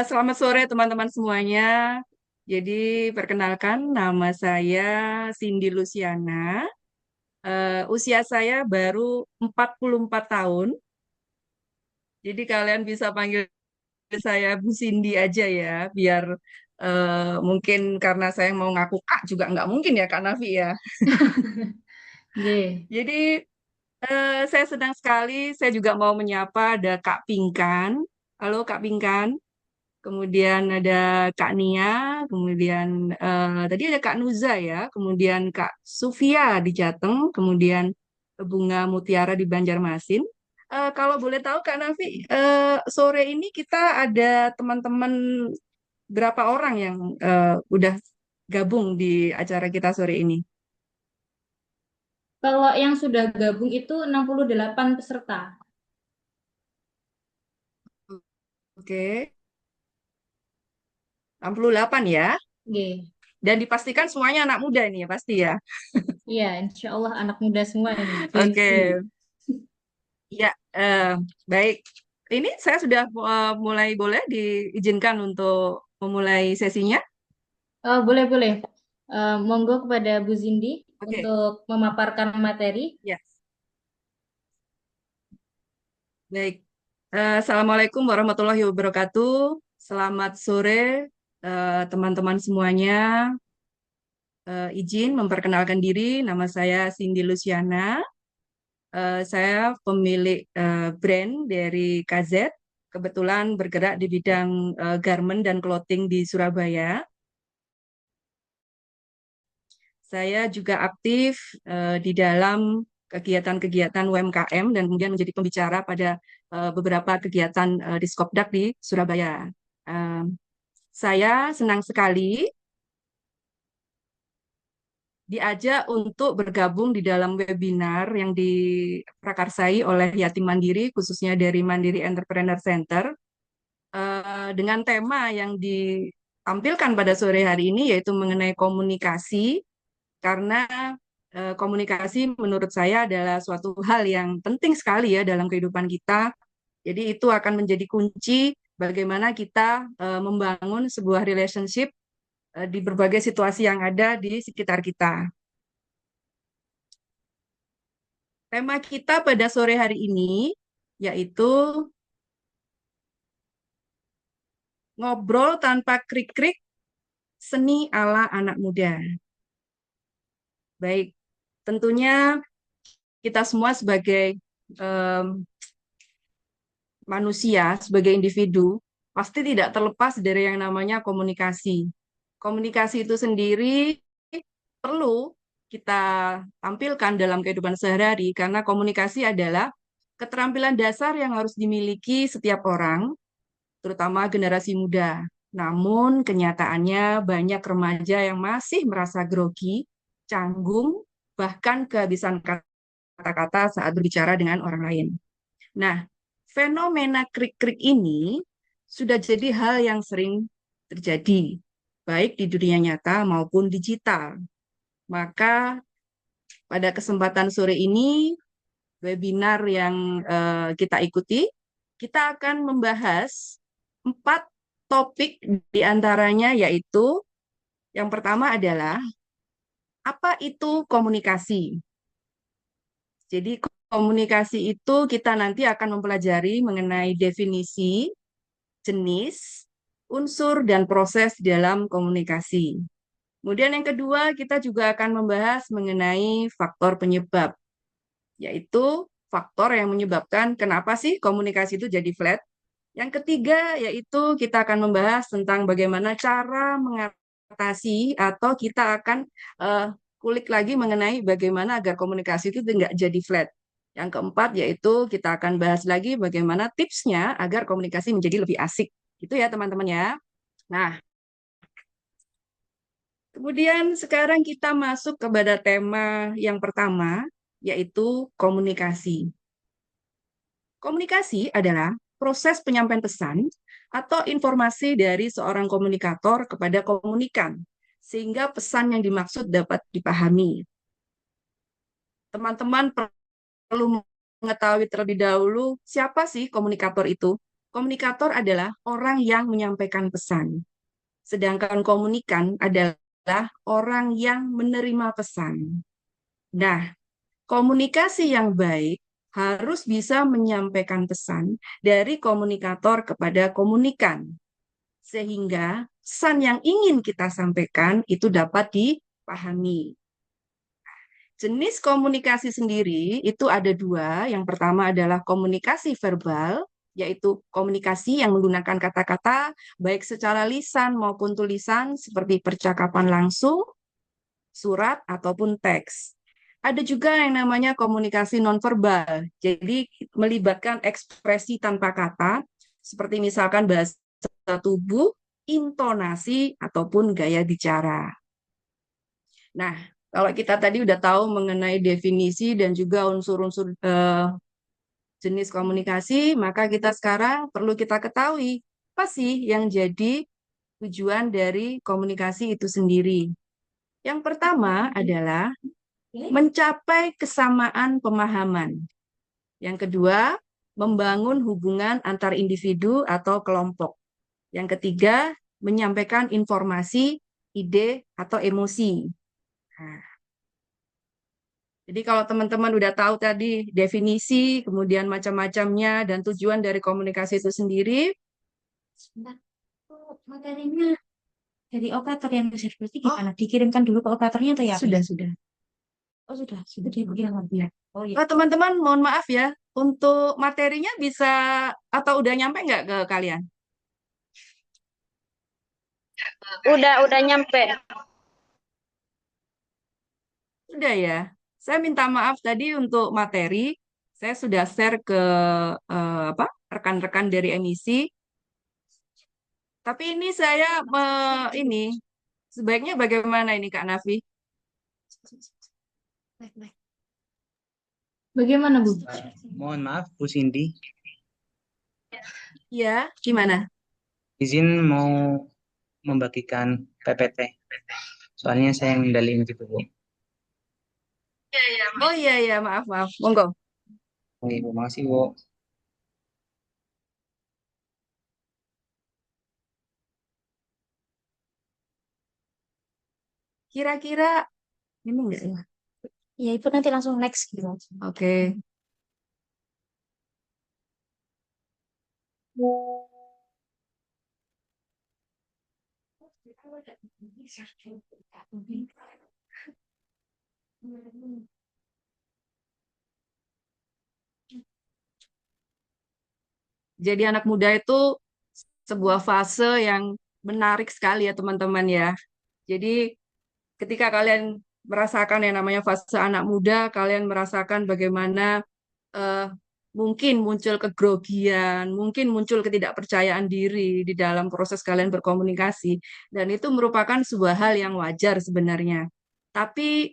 Selamat sore teman-teman semuanya. Jadi perkenalkan nama saya Cindy Luciana. Usia saya baru 44 tahun. Jadi kalian bisa panggil saya Bu Cindy aja ya, biar mungkin karena saya mau ngaku Kak juga nggak mungkin ya Kak Nafi ya. Oke. Jadi saya senang sekali, saya juga mau menyapa ada Kak Pinkan. Halo Kak Pinkan. Kemudian ada Kak Nia, kemudian tadi ada Kak Nuza ya, kemudian Kak Sufia di Jateng, kemudian Bunga Mutiara di Banjarmasin. Kalau boleh tahu Kak Nafi, sore ini kita ada teman-teman berapa orang yang udah gabung di acara kita sore ini? Kalau yang sudah gabung itu 68 peserta. Oke, 68 ya. Oke. Dan dipastikan semuanya anak muda ini ya pasti ya. Iya, insya Allah anak muda semua ini, Gen Z. Oke, ya, baik. Ini saya sudah mulai boleh diizinkan untuk memulai sesinya. Boleh-boleh. Monggo kepada Bu Zindi Oke, untuk memaparkan materi. ya, baik. Assalamualaikum warahmatullahi wabarakatuh. Selamat sore, teman-teman semuanya. Izin memperkenalkan diri, nama saya Cindy Luciana. Saya pemilik brand dari KZ. Kebetulan bergerak di bidang garment dan clothing di Surabaya. Saya juga aktif di dalam kegiatan-kegiatan UMKM dan kemudian menjadi pembicara pada beberapa kegiatan di Skopdak di Surabaya. Eh, saya senang sekali diajak untuk bergabung di dalam webinar yang diprakarsai oleh Yatim Mandiri, khususnya dari Mandiri Entrepreneur Center, dengan tema yang ditampilkan pada sore hari ini, yaitu mengenai komunikasi. Karena komunikasi menurut saya adalah suatu hal yang penting sekali ya dalam kehidupan kita. Jadi itu akan menjadi kunci bagaimana kita membangun sebuah relationship di berbagai situasi yang ada di sekitar kita. Tema kita pada sore hari ini yaitu ngobrol tanpa krik-krik, seni ala anak muda. Baik, tentunya kita semua sebagai em, manusia, sebagai individu, pasti tidak terlepas dari yang namanya komunikasi. Komunikasi itu sendiri perlu kita tampilkan dalam kehidupan sehari-hari karena komunikasi adalah keterampilan dasar yang harus dimiliki setiap orang, terutama generasi muda. Namun kenyataannya banyak remaja yang masih merasa grogi, canggung, bahkan kehabisan kata-kata saat berbicara dengan orang lain. Nah, fenomena krik-krik ini sudah jadi hal yang sering terjadi, baik di dunia nyata maupun digital. Maka pada kesempatan sore ini, webinar yang kita ikuti, kita akan membahas 4 topik diantaranya yaitu yang pertama adalah apa itu komunikasi. Jadi komunikasi itu kita nanti akan mempelajari mengenai definisi, jenis, unsur, dan proses dalam komunikasi. Kemudian yang kedua, kita juga akan membahas mengenai faktor penyebab, yaitu faktor yang menyebabkan kenapa sih komunikasi itu jadi flat. Yang ketiga, yaitu kita akan membahas tentang bagaimana cara mengatasi atau kita akan uh, kulik lagi mengenai bagaimana agar komunikasi itu tidak jadi flat. Yang keempat, yaitu kita akan bahas lagi bagaimana tipsnya agar komunikasi menjadi lebih asik. Itu ya teman-teman ya. Nah, kemudian sekarang kita masuk kepada tema yang pertama, yaitu komunikasi. Komunikasi adalah proses penyampaian pesan atau informasi dari seorang komunikator kepada komunikan, sehingga pesan yang dimaksud dapat dipahami. Teman-teman perlu mengetahui terlebih dahulu siapa sih komunikator itu. komunikator adalah orang yang menyampaikan pesan. Sedangkan komunikan adalah orang yang menerima pesan. Nah, komunikasi yang baik harus bisa menyampaikan pesan dari komunikator kepada komunikan, sehingga pesan yang ingin kita sampaikan itu dapat dipahami. Jenis komunikasi sendiri itu ada dua. Yang pertama adalah komunikasi verbal, yaitu komunikasi yang menggunakan kata-kata, baik secara lisan maupun tulisan, seperti percakapan langsung, surat, ataupun teks. Ada juga yang namanya komunikasi nonverbal, jadi melibatkan ekspresi tanpa kata, seperti misalkan bahasa tubuh, intonasi, ataupun gaya bicara. Nah, kalau kita tadi udah tahu mengenai definisi dan juga unsur-unsur jenis komunikasi, maka kita sekarang perlu kita ketahui apa sih yang jadi tujuan dari komunikasi itu sendiri. Yang pertama adalah mencapai kesamaan pemahaman. Yang kedua, membangun hubungan antar individu atau kelompok. Yang ketiga, menyampaikan informasi, ide, atau emosi. Nah, jadi kalau teman-teman udah tahu tadi definisi, kemudian macam-macamnya, dan tujuan dari komunikasi itu sendiri, Sebentar. Oh, materinya dari operator yang berarti gimana? Dikirimkan dulu ke operatornya atau ya? sudah. Oh, sudah dikirimkan. Ya. Oh iya. Oh, teman-teman, mohon maaf ya, untuk materinya bisa atau udah nyampe nggak ke kalian? Udah nyampe. Sudah ya. Saya minta maaf tadi untuk materi, saya sudah share ke apa rekan-rekan dari emisi. Tapi ini saya ini sebaiknya bagaimana ini Kak Nafi? Bagaimana, Bu? Mohon maaf, Bu Cindy. Ya, gimana? Izin mau membagikan PPT. Soalnya saya yang ngendaliin gitu, Bu. Oh iya, maaf. Monggo. Oke, Bu, makasih, Bu. Kira-kira ini enggak ya? Ya, itu nanti langsung next gitu. Oke. Jadi anak muda itu sebuah fase yang menarik sekali ya teman-teman ya. Jadi ketika kalian merasakan yang namanya fase anak muda, kalian merasakan bagaimana eh, mungkin muncul kegrogian, mungkin muncul ketidakpercayaan diri di dalam proses kalian berkomunikasi, dan itu merupakan sebuah hal yang wajar sebenarnya. Tapi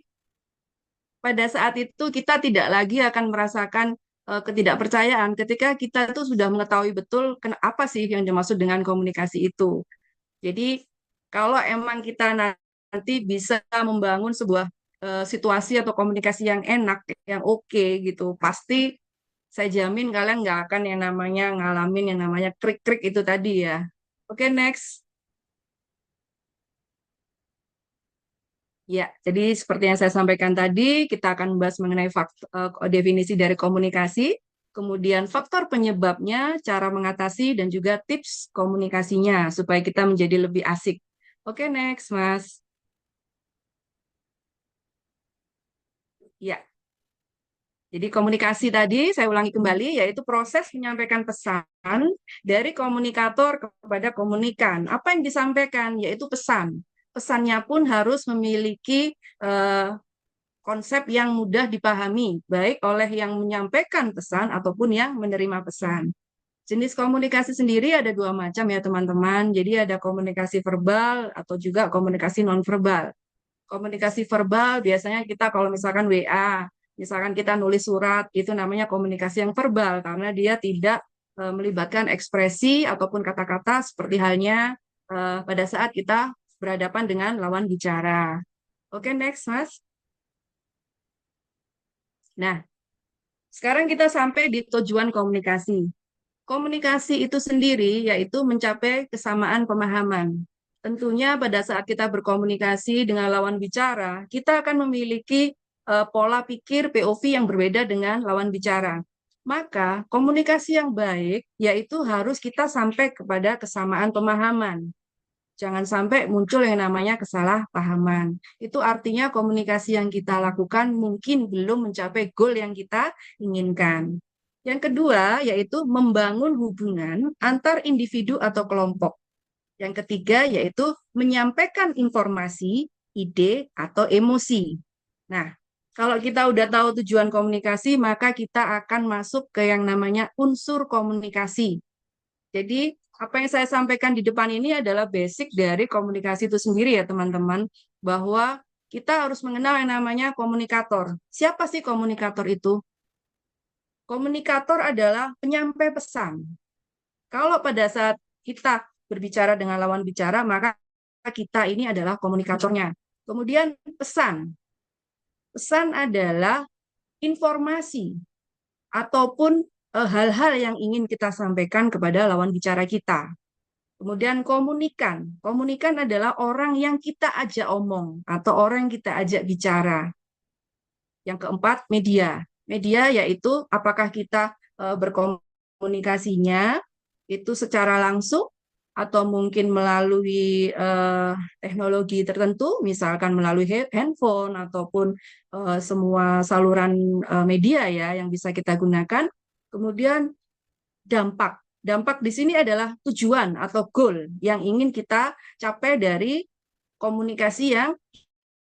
pada saat itu kita tidak lagi akan merasakan ketidakpercayaan ketika kita itu sudah mengetahui betul apa sih yang dimaksud dengan komunikasi itu. Jadi kalau emang kita nanti bisa membangun sebuah situasi atau komunikasi yang enak, yang oke gitu, pasti saya jamin kalian nggak akan yang namanya ngalamin yang namanya krik-krik itu tadi ya. Oke, next. Ya, jadi seperti yang saya sampaikan tadi, kita akan membahas mengenai definisi dari komunikasi, kemudian faktor penyebabnya, cara mengatasi, dan juga tips komunikasinya supaya kita menjadi lebih asik. Oke, next, Mas. Ya, jadi komunikasi tadi, saya ulangi kembali, yaitu proses menyampaikan pesan dari komunikator kepada komunikan. Apa yang disampaikan? Yaitu pesan. Pesannya pun harus memiliki konsep yang mudah dipahami, baik oleh yang menyampaikan pesan ataupun yang menerima pesan. Jenis komunikasi sendiri ada dua macam ya teman-teman. Jadi ada komunikasi verbal atau juga komunikasi nonverbal. Komunikasi verbal biasanya kita kalau misalkan WA, misalkan kita nulis surat, itu namanya komunikasi yang verbal karena dia tidak melibatkan ekspresi ataupun kata-kata seperti halnya pada saat kita berhadapan dengan lawan bicara. Oke, next, Mas. Nah, sekarang kita sampai di tujuan komunikasi. Komunikasi itu sendiri yaitu mencapai kesamaan pemahaman. Tentunya pada saat kita berkomunikasi dengan lawan bicara, kita akan memiliki pola pikir POV yang berbeda dengan lawan bicara. Maka komunikasi yang baik yaitu harus kita sampai kepada kesamaan pemahaman. Jangan sampai muncul yang namanya kesalahpahaman. Itu artinya komunikasi yang kita lakukan mungkin belum mencapai goal yang kita inginkan. Yang kedua, yaitu membangun hubungan antar individu atau kelompok. Yang ketiga, yaitu menyampaikan informasi, ide, atau emosi. Nah, kalau kita udah tahu tujuan komunikasi, maka kita akan masuk ke yang namanya unsur komunikasi. Jadi, apa yang saya sampaikan di depan ini adalah basic dari komunikasi itu sendiri ya, teman-teman. Bahwa kita harus mengenal yang namanya komunikator. Siapa sih komunikator itu? Komunikator adalah penyampai pesan. Kalau pada saat kita berbicara dengan lawan bicara, maka kita ini adalah komunikatornya. Kemudian pesan. Pesan adalah informasi ataupun hal-hal yang ingin kita sampaikan kepada lawan bicara kita. Kemudian komunikan. Komunikan adalah orang yang kita ajak omong atau orang yang kita ajak bicara. Yang keempat, media. Media yaitu apakah kita berkomunikasinya itu secara langsung atau mungkin melalui teknologi tertentu, misalkan melalui handphone ataupun semua saluran media ya yang bisa kita gunakan. Kemudian dampak. Dampak di sini adalah tujuan atau goal yang ingin kita capai dari komunikasi yang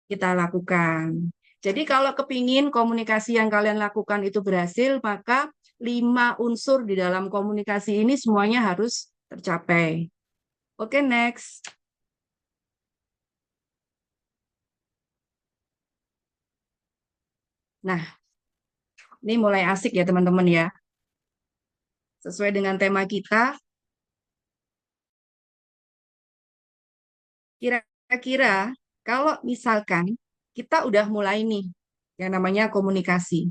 kita lakukan. Jadi kalau kepingin komunikasi yang kalian lakukan itu berhasil, maka 5 unsur di dalam komunikasi ini semuanya harus tercapai. Oke, next. Nah, ini mulai asik ya teman-teman ya. Sesuai dengan tema kita, kira-kira kalau misalkan kita udah mulai nih yang namanya komunikasi.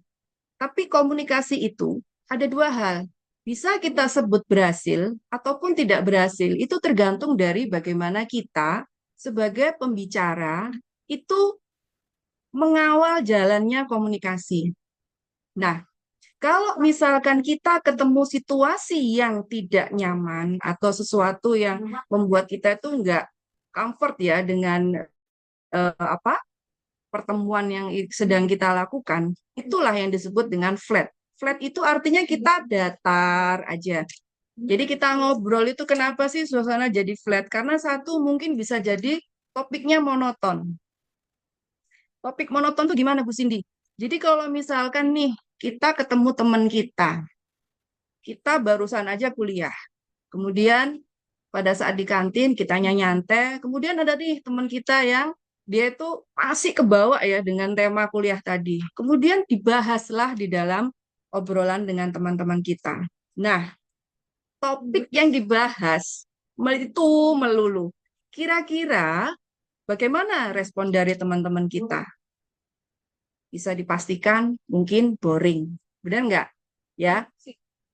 Tapi komunikasi itu ada 2 hal. Bisa kita sebut berhasil ataupun tidak berhasil. Itu tergantung dari bagaimana kita sebagai pembicara itu mengawal jalannya komunikasi. Nah, kalau misalkan kita ketemu situasi yang tidak nyaman atau sesuatu yang membuat kita itu enggak comfort ya dengan pertemuan yang sedang kita lakukan, itulah yang disebut dengan flat. Flat itu artinya kita datar aja. Jadi kita ngobrol itu kenapa sih suasana jadi flat? Karena satu mungkin bisa jadi topiknya monoton. Topik monoton tuh gimana Bu Cindy? Jadi kalau misalkan nih kita ketemu teman kita barusan aja kuliah. Kemudian pada saat di kantin kita nyantai, kemudian ada nih teman kita yang dia itu masih kebawa ya dengan tema kuliah tadi. Kemudian dibahaslah di dalam obrolan dengan teman-teman kita. Nah, topik yang dibahas itu melulu. Kira-kira bagaimana respon dari teman-teman kita? Bisa dipastikan mungkin boring. Benar nggak? Ya.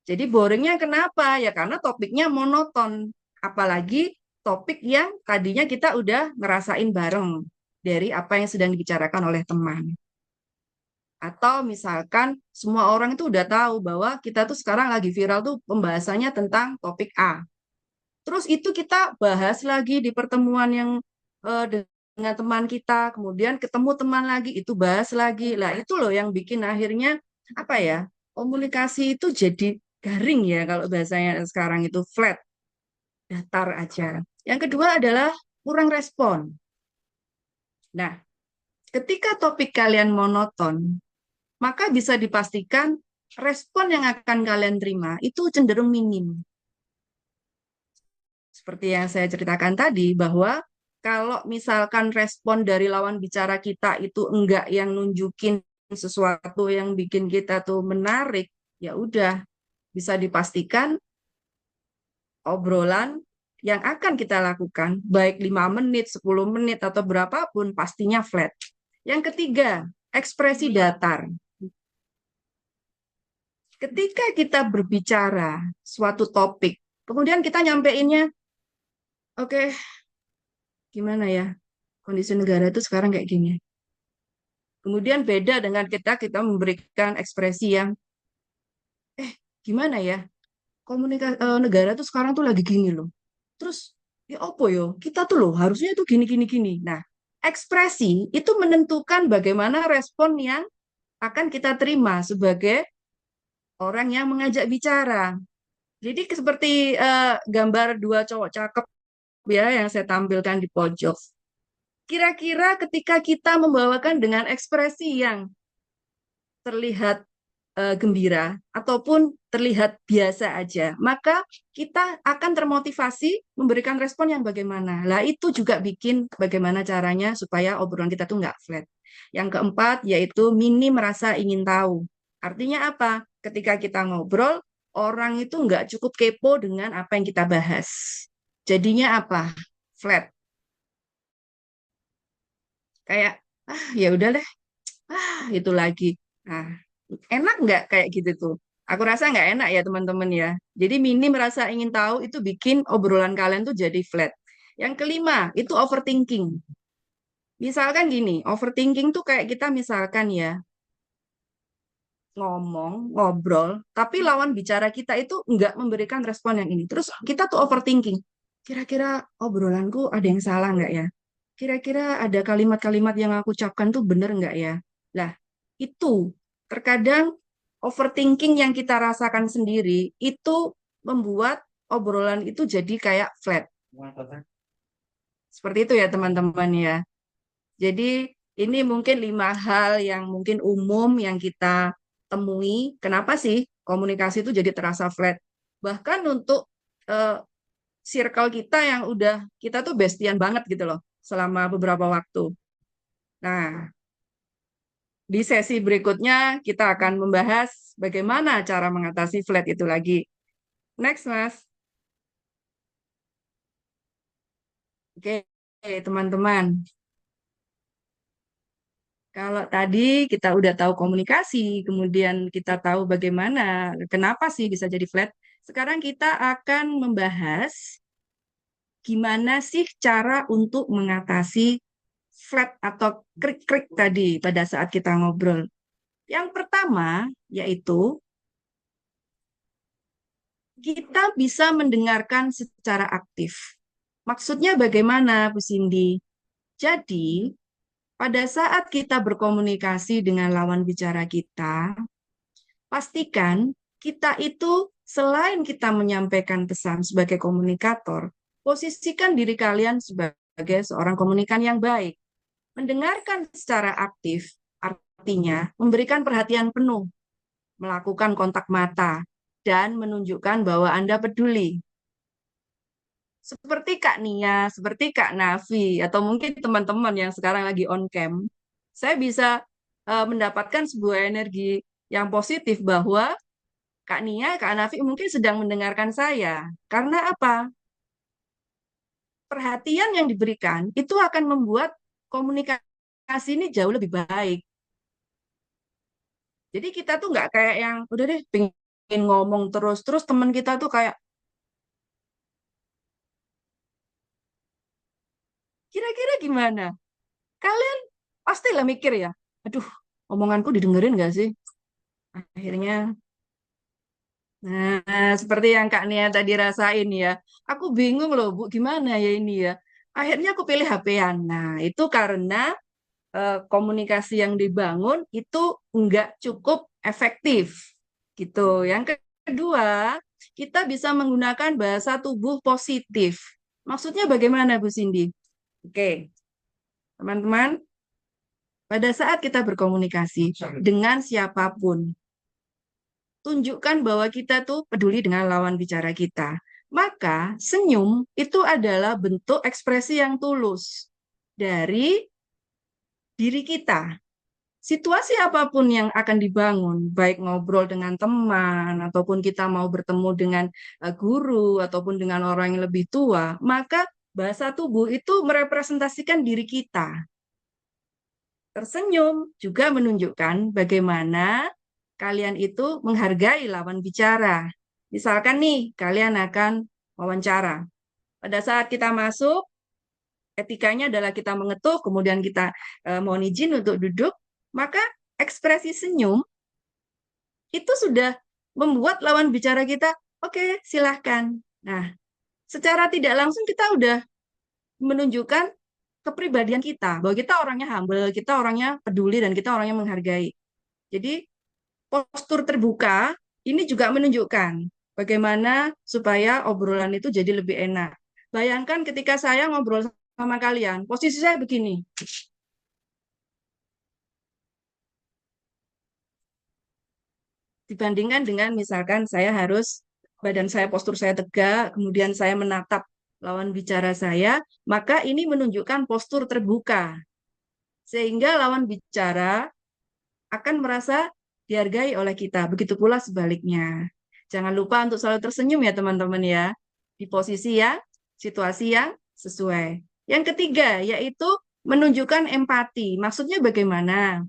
Jadi boringnya kenapa? Ya karena topiknya monoton. Apalagi topik yang tadinya kita udah ngerasain bareng dari apa yang sedang dibicarakan oleh teman. Atau misalkan semua orang itu udah tahu bahwa kita tuh sekarang lagi viral tuh pembahasannya tentang topik A. Terus itu kita bahas lagi di pertemuan yang dengan teman kita, kemudian ketemu teman lagi, itu bahas lagi. Lah itu loh yang bikin akhirnya apa ya? Komunikasi itu jadi garing ya kalau bahasanya sekarang itu flat, datar aja. Yang kedua adalah kurang respon. Nah, ketika topik kalian monoton, maka bisa dipastikan respon yang akan kalian terima itu cenderung minim. Seperti yang saya ceritakan tadi, bahwa kalau misalkan respon dari lawan bicara kita itu enggak yang nunjukin sesuatu yang bikin kita tuh menarik, ya udah bisa dipastikan obrolan yang akan kita lakukan, baik 5 menit, 10 menit, atau berapapun, pastinya flat. Yang ketiga, ekspresi datar. Ketika kita berbicara suatu topik, kemudian kita nyampeinnya, oke, gimana ya, kondisi negara itu sekarang kayak gini. Kemudian beda dengan kita memberikan ekspresi yang, gimana ya, komunikasi negara tuh sekarang tuh lagi gini loh. Terus, ya opo yo, kita tuh loh harusnya itu gini, gini, gini. Nah, ekspresi itu menentukan bagaimana respon yang akan kita terima sebagai orang yang mengajak bicara. Jadi seperti gambar dua cowok cakep ya yang saya tampilkan di pojok. Kira-kira ketika kita membawakan dengan ekspresi yang terlihat gembira ataupun terlihat biasa aja, maka kita akan termotivasi memberikan respon yang bagaimana. Lah itu juga bikin bagaimana caranya supaya obrolan kita tuh nggak flat. Yang keempat yaitu minim rasa ingin tahu. Artinya apa? Ketika kita ngobrol, orang itu nggak cukup kepo dengan apa yang kita bahas. Jadinya apa? Flat. Kayak, ya udah deh, itu lagi. Nah, enak nggak kayak gitu tuh? Aku rasa nggak enak ya teman-teman ya. Jadi minim rasa ingin tahu itu bikin obrolan kalian tuh jadi flat. Yang kelima, itu overthinking. Misalkan gini, overthinking tuh kayak kita misalkan ya, ngomong, ngobrol, tapi lawan bicara kita itu nggak memberikan respon yang ini. Terus kita tuh overthinking. Kira-kira obrolanku ada yang salah nggak ya? Kira-kira ada kalimat-kalimat yang aku ucapkan tuh bener nggak ya? Lah, itu terkadang overthinking yang kita rasakan sendiri itu membuat obrolan itu jadi kayak flat. Seperti itu ya teman-teman ya. Jadi ini mungkin 5 hal yang mungkin umum yang kita temui. Kenapa sih komunikasi itu jadi terasa flat? Bahkan untuk eh, circle kita yang udah kita tuh bestian banget gitu loh selama beberapa waktu. Nah, di sesi berikutnya kita akan membahas bagaimana cara mengatasi flat itu lagi. Next, Mas. Oke, teman-teman. Kalau tadi kita udah tahu komunikasi, kemudian kita tahu bagaimana, kenapa sih bisa jadi flat. Sekarang kita akan membahas gimana sih cara untuk mengatasi flat atau krik-krik tadi pada saat kita ngobrol. Yang pertama yaitu kita bisa mendengarkan secara aktif. Maksudnya bagaimana, Bu Cindy? Jadi, pada saat kita berkomunikasi dengan lawan bicara kita, pastikan kita itu selain kita menyampaikan pesan sebagai komunikator, posisikan diri kalian sebagai seorang komunikan yang baik. Mendengarkan secara aktif artinya memberikan perhatian penuh, melakukan kontak mata, dan menunjukkan bahwa Anda peduli. Seperti Kak Nia, seperti Kak Nafi, atau mungkin teman-teman yang sekarang lagi on cam, saya bisa mendapatkan sebuah energi yang positif bahwa Kak Nia, Kak Nafi mungkin sedang mendengarkan saya. Karena apa? Perhatian yang diberikan itu akan membuat komunikasi ini jauh lebih baik. Jadi kita tuh nggak kayak yang, udah deh, pengen ngomong terus teman kita tuh kayak, kira-kira gimana? Kalian pastilah mikir ya, aduh, omonganku didengerin nggak sih? Akhirnya, nah, seperti yang Kak Nia tadi rasain ya, aku bingung loh Bu, gimana ya ini ya? Akhirnya aku pilih HP-an. Nah, itu karena komunikasi yang dibangun itu nggak cukup efektif, gitu. Yang kedua, kita bisa menggunakan bahasa tubuh positif. Maksudnya bagaimana, Bu Cindy? Oke, teman-teman, pada saat kita berkomunikasi dengan siapapun, tunjukkan bahwa kita tuh peduli dengan lawan bicara kita. Maka senyum itu adalah bentuk ekspresi yang tulus dari diri kita. Situasi apapun yang akan dibangun, baik ngobrol dengan teman, ataupun kita mau bertemu dengan guru, ataupun dengan orang yang lebih tua, maka bahasa tubuh itu merepresentasikan diri kita. Tersenyum juga menunjukkan bagaimana kalian itu menghargai lawan bicara. Misalkan nih, kalian akan wawancara. Pada saat kita masuk, etikanya adalah kita mengetuk, kemudian kita mohon izin untuk duduk, maka ekspresi senyum itu sudah membuat lawan bicara kita, oke, silahkan. Nah, secara tidak langsung kita udah menunjukkan kepribadian kita, bahwa kita orangnya humble, kita orangnya peduli, dan kita orangnya menghargai. Jadi, postur terbuka ini juga menunjukkan bagaimana supaya obrolan itu jadi lebih enak. Bayangkan ketika saya ngobrol sama kalian, posisi saya begini. Dibandingkan dengan misalkan saya harus, badan saya, postur saya tegak, kemudian saya menatap lawan bicara saya, maka ini menunjukkan postur terbuka. Sehingga lawan bicara akan merasa dihargai oleh kita. Begitu pula sebaliknya. Jangan lupa untuk selalu tersenyum ya teman-teman ya. Di posisi yang, situasi yang sesuai. Yang ketiga, yaitu menunjukkan empati. Maksudnya bagaimana?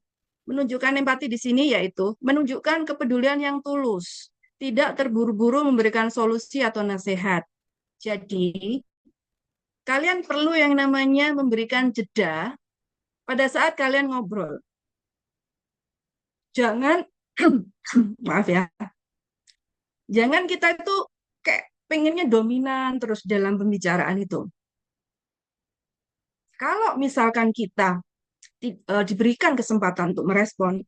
Menunjukkan empati di sini yaitu menunjukkan kepedulian yang tulus. Tidak terburu-buru memberikan solusi atau nasihat. Jadi, kalian perlu yang namanya memberikan jeda pada saat kalian ngobrol. Jangan, maaf ya, jangan kita itu kayak pengennya dominan terus dalam pembicaraan itu. Kalau misalkan kita diberikan kesempatan untuk merespon,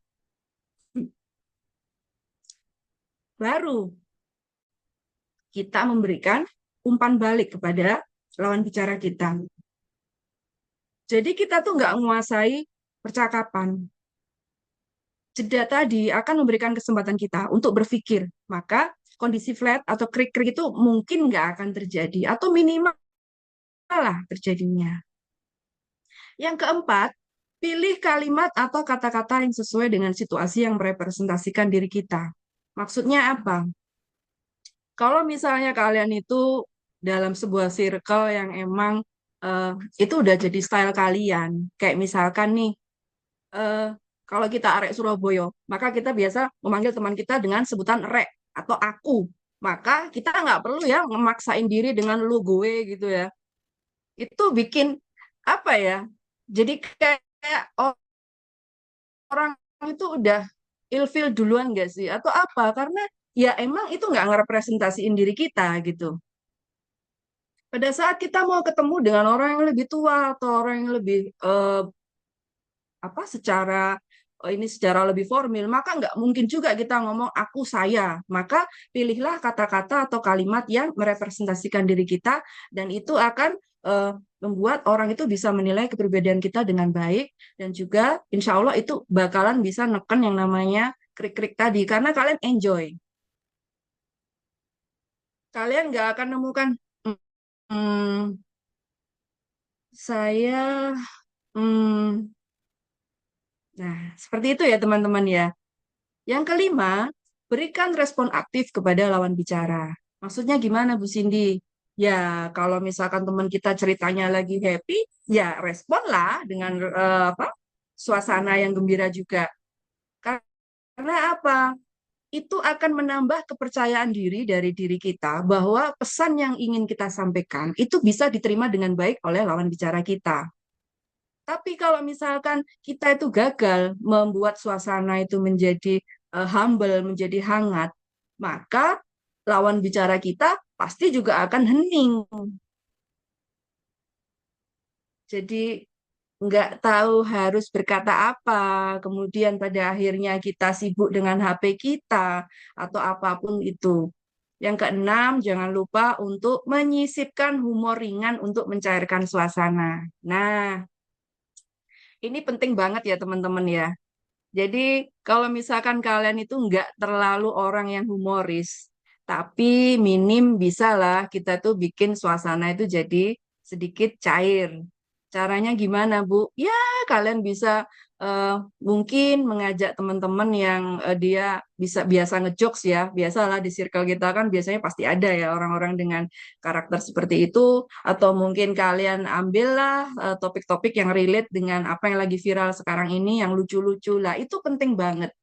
baru kita memberikan umpan balik kepada lawan bicara kita. Jadi kita tuh nggak menguasai percakapan. Jeda tadi akan memberikan kesempatan kita untuk berpikir. Maka kondisi flat atau krik-krik itu mungkin nggak akan terjadi. Atau minimal lah terjadinya. Yang keempat, pilih kalimat atau kata-kata yang sesuai dengan situasi yang merepresentasikan diri kita. Maksudnya apa? Kalau misalnya kalian itu dalam sebuah circle yang emang itu udah jadi style kalian, kayak misalkan nih, eh, kalau kita arek Surabaya, maka kita biasa memanggil teman kita dengan sebutan rek atau aku. Maka kita nggak perlu ya memaksain diri dengan lu gue gitu ya. Itu bikin apa ya? Jadi kayak orang itu udah ilfil duluan gak sih? Atau apa? Karena ya emang itu nggak ngerepresentasiin diri kita gitu. Pada saat kita mau ketemu dengan orang yang lebih tua atau orang yang lebih apa secara lebih formal, maka nggak mungkin juga kita ngomong aku saya. Maka pilihlah kata-kata atau kalimat yang merepresentasikan diri kita dan itu akan membuat orang itu bisa menilai kepribadian kita dengan baik dan juga insya Allah itu bakalan bisa neken yang namanya krik-krik tadi karena kalian enjoy. Kalian nggak akan nemukan "Hmm, saya hmm." Nah, seperti itu ya teman-teman ya. Yang kelima, berikan respon aktif kepada lawan bicara. Maksudnya gimana Bu Cindy? Ya, kalau misalkan teman kita ceritanya lagi happy, ya responlah dengan apa? Suasana yang gembira juga. Karena apa? Itu akan menambah kepercayaan diri dari diri kita bahwa pesan yang ingin kita sampaikan itu bisa diterima dengan baik oleh lawan bicara kita. Tapi kalau misalkan kita itu gagal membuat suasana itu menjadi humble, menjadi hangat, maka lawan bicara kita pasti juga akan hening. Jadi nggak tahu harus berkata apa, kemudian pada akhirnya kita sibuk dengan HP kita atau apapun itu. Yang keenam, jangan lupa untuk menyisipkan humor ringan untuk mencairkan suasana. Nah, ini penting banget ya teman-teman ya. Jadi kalau misalkan kalian itu nggak terlalu orang yang humoris, tapi minim bisa lah kita tuh bikin suasana itu jadi sedikit cair. Caranya gimana, Bu? Ya, kalian bisa eh, mungkin mengajak teman-teman yang dia bisa biasa ngejokes ya. Biasalah di circle kita kan biasanya pasti ada ya orang-orang dengan karakter seperti itu. Atau mungkin kalian ambillah topik-topik yang relate dengan apa yang lagi viral sekarang ini, yang lucu-lucu lah. Itu penting banget.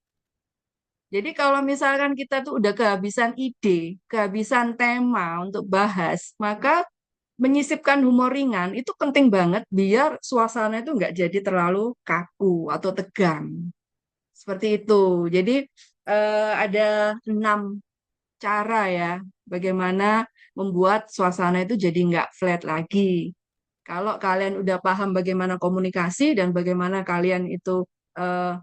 Jadi kalau misalkan kita tuh udah kehabisan ide, kehabisan tema untuk bahas, maka menyisipkan humor ringan itu penting banget biar suasana itu nggak jadi terlalu kaku atau tegang. Seperti itu. Jadi ada 6 cara ya bagaimana membuat suasana itu jadi nggak flat lagi. Kalau kalian udah paham bagaimana komunikasi dan bagaimana kalian itu eh,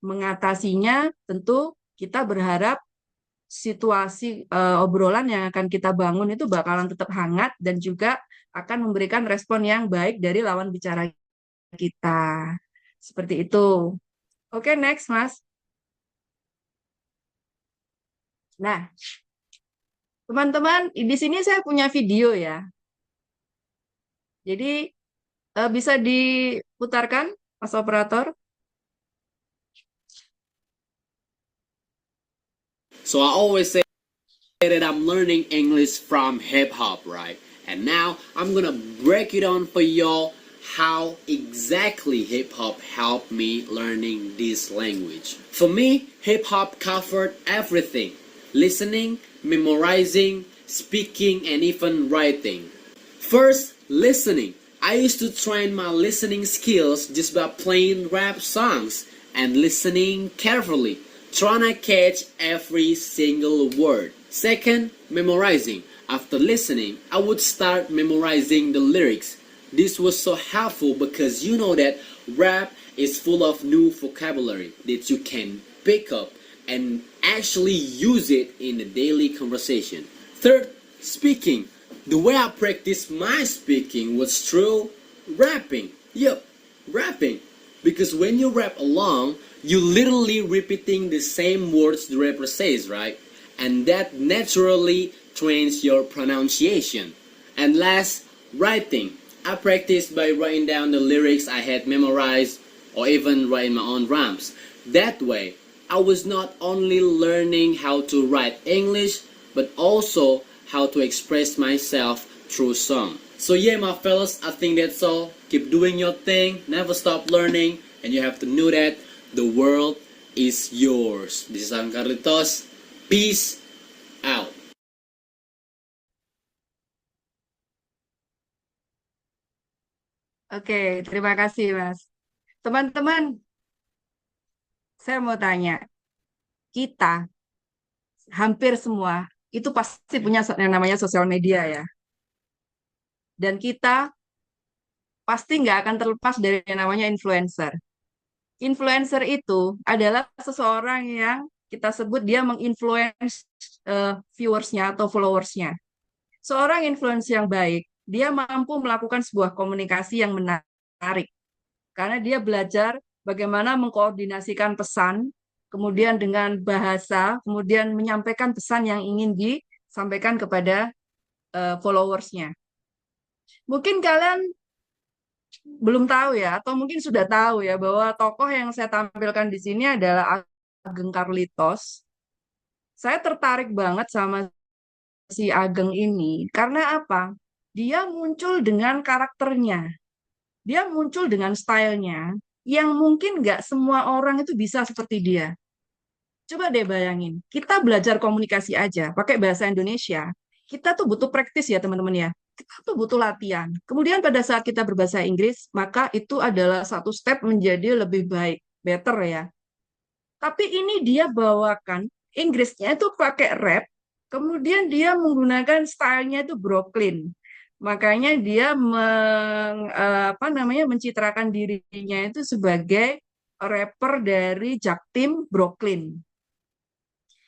mengatasinya, tentu kita berharap situasi obrolan yang akan kita bangun itu bakalan tetap hangat dan juga akan memberikan respon yang baik dari lawan bicara kita. Seperti itu. Oke, next, Mas. Nah, teman-teman, di sini saya punya video ya. Jadi, bisa diputarkan, Mas Operator? So I always say that I'm learning English from hip hop, right? And now I'm gonna break it down for y'all how exactly hip hop helped me learning this language. For me, hip hop covered everything: listening, memorizing, speaking, and even writing. First, listening. I used to train my listening skills just by playing rap songs and listening carefully, trying to catch every single word. Second, memorizing. After listening, I would start memorizing the lyrics. This was so helpful because you know that rap is full of new vocabulary that you can pick up and actually use it in a daily conversation. Third, speaking. The way I practiced my speaking was through rapping. Yup, rapping. Because when you rap along, you literally repeating the same words the rapper says, right? And that naturally trains your pronunciation. And last, writing. I practiced by writing down the lyrics I had memorized or even writing my own rhymes. That way, I was not only learning how to write English, but also how to express myself through song. So yeah, my fellas, I think that's all. Keep doing your thing, never stop learning, and you have to know that the world is yours. This is Ang Carlitos. Peace out. Oke, terima kasih, Mas. Teman-teman, saya mau tanya, kita hampir semua itu pasti punya yang namanya sosial media ya. Dan kita pasti nggak akan terlepas dari yang namanya influencer. Influencer itu adalah seseorang yang kita sebut dia menginfluence viewersnya atau followersnya. Seorang influencer yang baik, dia mampu melakukan sebuah komunikasi yang menarik. Karena dia belajar bagaimana mengkoordinasikan pesan, kemudian dengan bahasa, kemudian menyampaikan pesan yang ingin disampaikan kepada followersnya. Mungkin kalian belum tahu ya, atau mungkin sudah tahu ya, bahwa tokoh yang saya tampilkan di sini adalah Ageng Carlitos. Saya tertarik banget sama si Ageng ini, karena apa? Dia muncul dengan karakternya, dia muncul dengan stylenya, yang mungkin nggak semua orang itu bisa seperti dia. Coba deh bayangin, kita belajar komunikasi aja, pakai bahasa Indonesia, kita tuh butuh praktis ya teman-teman ya. Kita tuh butuh latihan. Kemudian pada saat kita berbahasa Inggris, maka itu adalah satu step menjadi lebih baik, better ya. Tapi ini dia bawakan, Inggrisnya itu pakai rap, kemudian dia menggunakan stylenya itu Brooklyn. Makanya dia mencitrakan dirinya itu sebagai rapper dari Jaktim Brooklyn.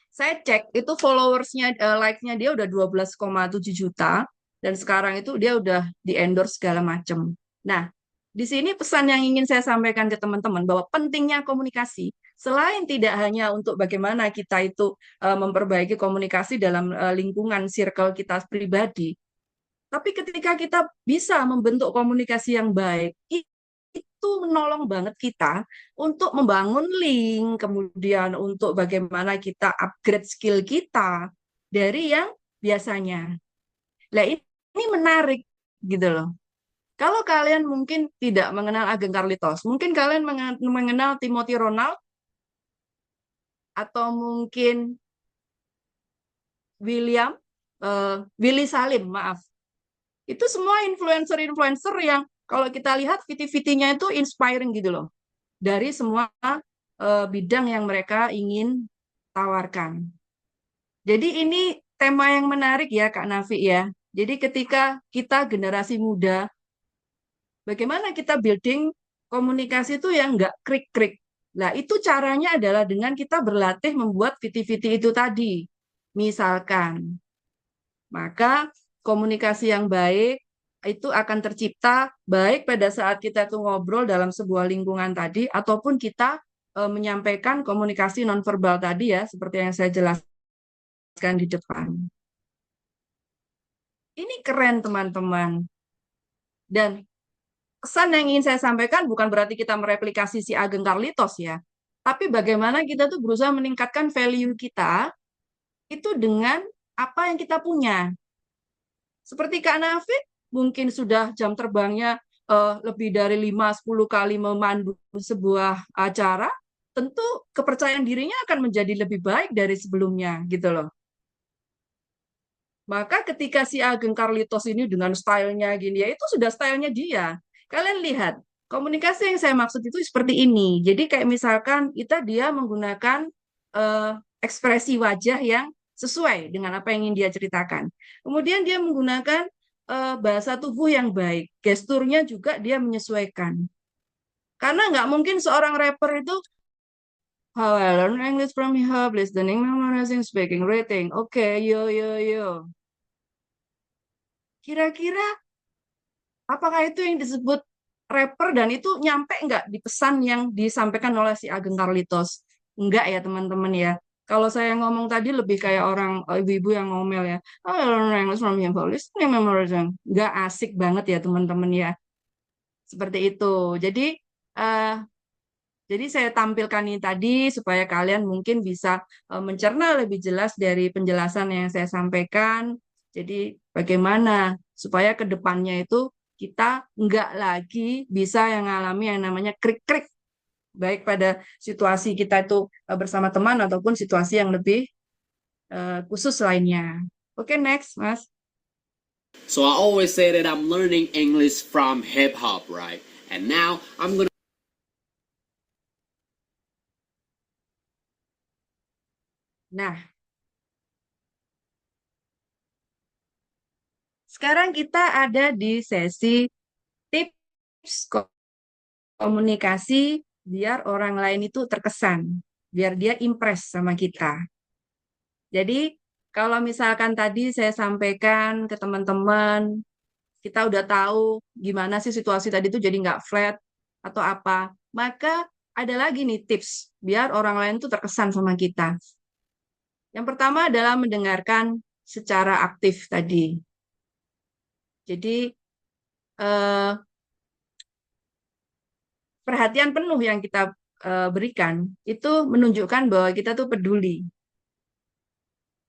Saya cek itu followersnya, like-nya dia udah 12,7 juta dan sekarang itu dia udah di-endorse segala macam. Nah, di sini pesan yang ingin saya sampaikan ke teman-teman bahwa pentingnya komunikasi selain tidak hanya untuk bagaimana kita itu memperbaiki komunikasi dalam lingkungan circle kita pribadi, tapi ketika kita bisa membentuk komunikasi yang baik, itu menolong banget kita untuk membangun link, kemudian untuk bagaimana kita upgrade skill kita dari yang biasanya. Nah, ini menarik gitu loh. Kalau kalian mungkin tidak mengenal Ageng Carlitos, mungkin kalian mengenal Timothy Ronald. atau mungkin Willy Salim, maaf. Itu semua influencer-influencer yang kalau kita lihat VT-VT-nya itu inspiring gitu loh. Dari semua bidang yang mereka ingin tawarkan. Jadi ini tema yang menarik ya Kak Nafi ya. Jadi ketika kita generasi muda, bagaimana kita building komunikasi itu yang nggak krik-krik. Nah itu caranya adalah dengan kita berlatih membuat VT-VT itu tadi. Misalkan, maka komunikasi yang baik itu akan tercipta baik pada saat kita tuh ngobrol dalam sebuah lingkungan tadi, ataupun kita menyampaikan komunikasi nonverbal tadi ya, seperti yang saya jelaskan di depan. Ini keren teman-teman. Dan pesan yang ingin saya sampaikan bukan berarti kita mereplikasi si Ageng Carlitos ya, tapi bagaimana kita tuh berusaha meningkatkan value kita itu dengan apa yang kita punya. Seperti Kak Nafik, mungkin sudah jam terbangnya lebih dari 5-10 kali memandu sebuah acara, tentu kepercayaan dirinya akan menjadi lebih baik dari sebelumnya, gitu loh. Maka ketika si Ageng Carlitos ini dengan stylenya gini, ya itu sudah stylenya dia. Kalian lihat, komunikasi yang saya maksud itu seperti ini. Jadi kayak misalkan dia menggunakan ekspresi wajah yang sesuai dengan apa yang ingin dia ceritakan. Kemudian dia menggunakan bahasa tubuh yang baik. Gesturnya juga dia menyesuaikan. Karena nggak mungkin seorang rapper itu, how I learn English from hip-hop, listening, memorizing, speaking, reading. Oke, yo, yo, yo. Kira-kira apakah itu yang disebut rapper dan itu nyampe nggak di pesan yang disampaikan oleh si Ageng Carlitos? Enggak ya teman-teman ya. Kalau saya ngomong tadi lebih kayak orang ibu-ibu yang ngomel ya. Oh, I learn English from him, listening, memorizing. Nggak asik banget ya teman-teman ya. Seperti itu. Eh, jadi saya tampilkan ini tadi supaya kalian mungkin bisa mencerna lebih jelas dari penjelasan yang saya sampaikan. Jadi bagaimana supaya ke depannya itu kita nggak lagi bisa yang ngalami yang namanya krik-krik, baik pada situasi kita itu bersama teman ataupun situasi yang lebih khusus lainnya. Oke, next, Mas. So I always say that I'm learning English from hip hop, right? And now I'm gonna. Nah, sekarang kita ada di sesi tips komunikasi biar orang lain itu terkesan, biar dia impress sama kita. Jadi kalau misalkan tadi saya sampaikan ke teman-teman, kita udah tahu gimana sih situasi tadi itu jadi nggak flat atau apa, maka ada lagi nih tips biar orang lain tuh terkesan sama kita. Yang pertama adalah mendengarkan secara aktif tadi. Jadi perhatian penuh yang kita berikan itu menunjukkan bahwa kita tuh peduli.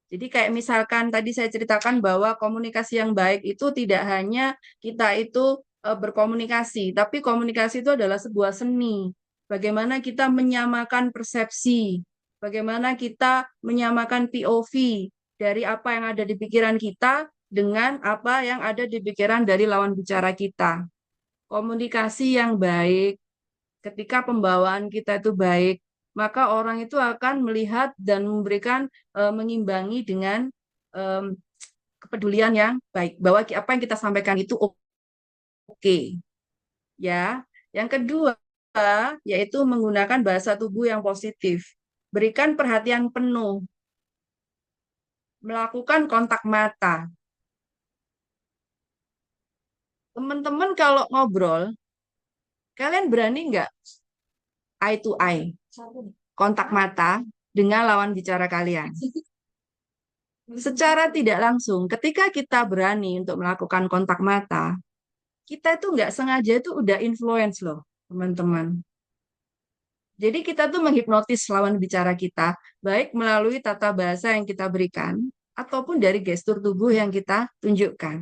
Jadi kayak misalkan tadi saya ceritakan bahwa komunikasi yang baik itu tidak hanya kita itu berkomunikasi, tapi komunikasi itu adalah sebuah seni. Bagaimana kita menyamakan persepsi, bagaimana kita menyamakan POV dari apa yang ada di pikiran kita dengan apa yang ada di pikiran dari lawan bicara kita. Komunikasi yang baik, ketika pembawaan kita itu baik, maka orang itu akan melihat dan memberikan mengimbangi dengan kepedulian yang baik, bahwa apa yang kita sampaikan itu oke. Ya. Yang kedua yaitu menggunakan bahasa tubuh yang positif. Berikan perhatian penuh. Melakukan kontak mata. Teman-teman kalau ngobrol, kalian berani nggak eye to eye, kontak mata dengan lawan bicara kalian? Secara tidak langsung, ketika kita berani untuk melakukan kontak mata, kita itu nggak sengaja itu udah influence loh, teman-teman. Jadi kita tuh menghipnotis lawan bicara kita, baik melalui tata bahasa yang kita berikan, ataupun dari gestur tubuh yang kita tunjukkan.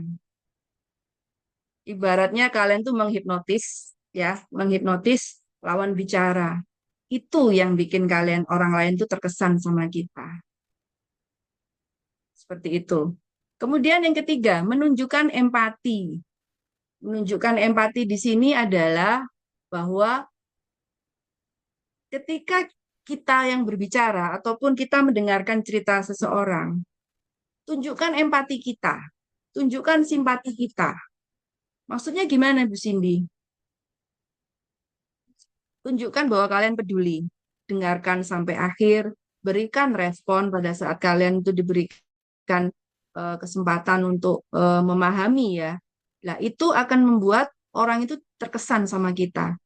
Ibaratnya kalian tuh menghipnotis, ya, menghipnotis lawan bicara. Itu yang bikin kalian orang lain tuh terkesan sama kita. Seperti itu. Kemudian yang ketiga, menunjukkan empati. Menunjukkan empati di sini adalah bahwa ketika kita yang berbicara ataupun kita mendengarkan cerita seseorang, tunjukkan empati kita, tunjukkan simpati kita. Maksudnya gimana, Bu Cindy? Tunjukkan bahwa kalian peduli, dengarkan sampai akhir, berikan respon pada saat kalian itu diberikan kesempatan untuk memahami ya. Nah, itu akan membuat orang itu terkesan sama kita.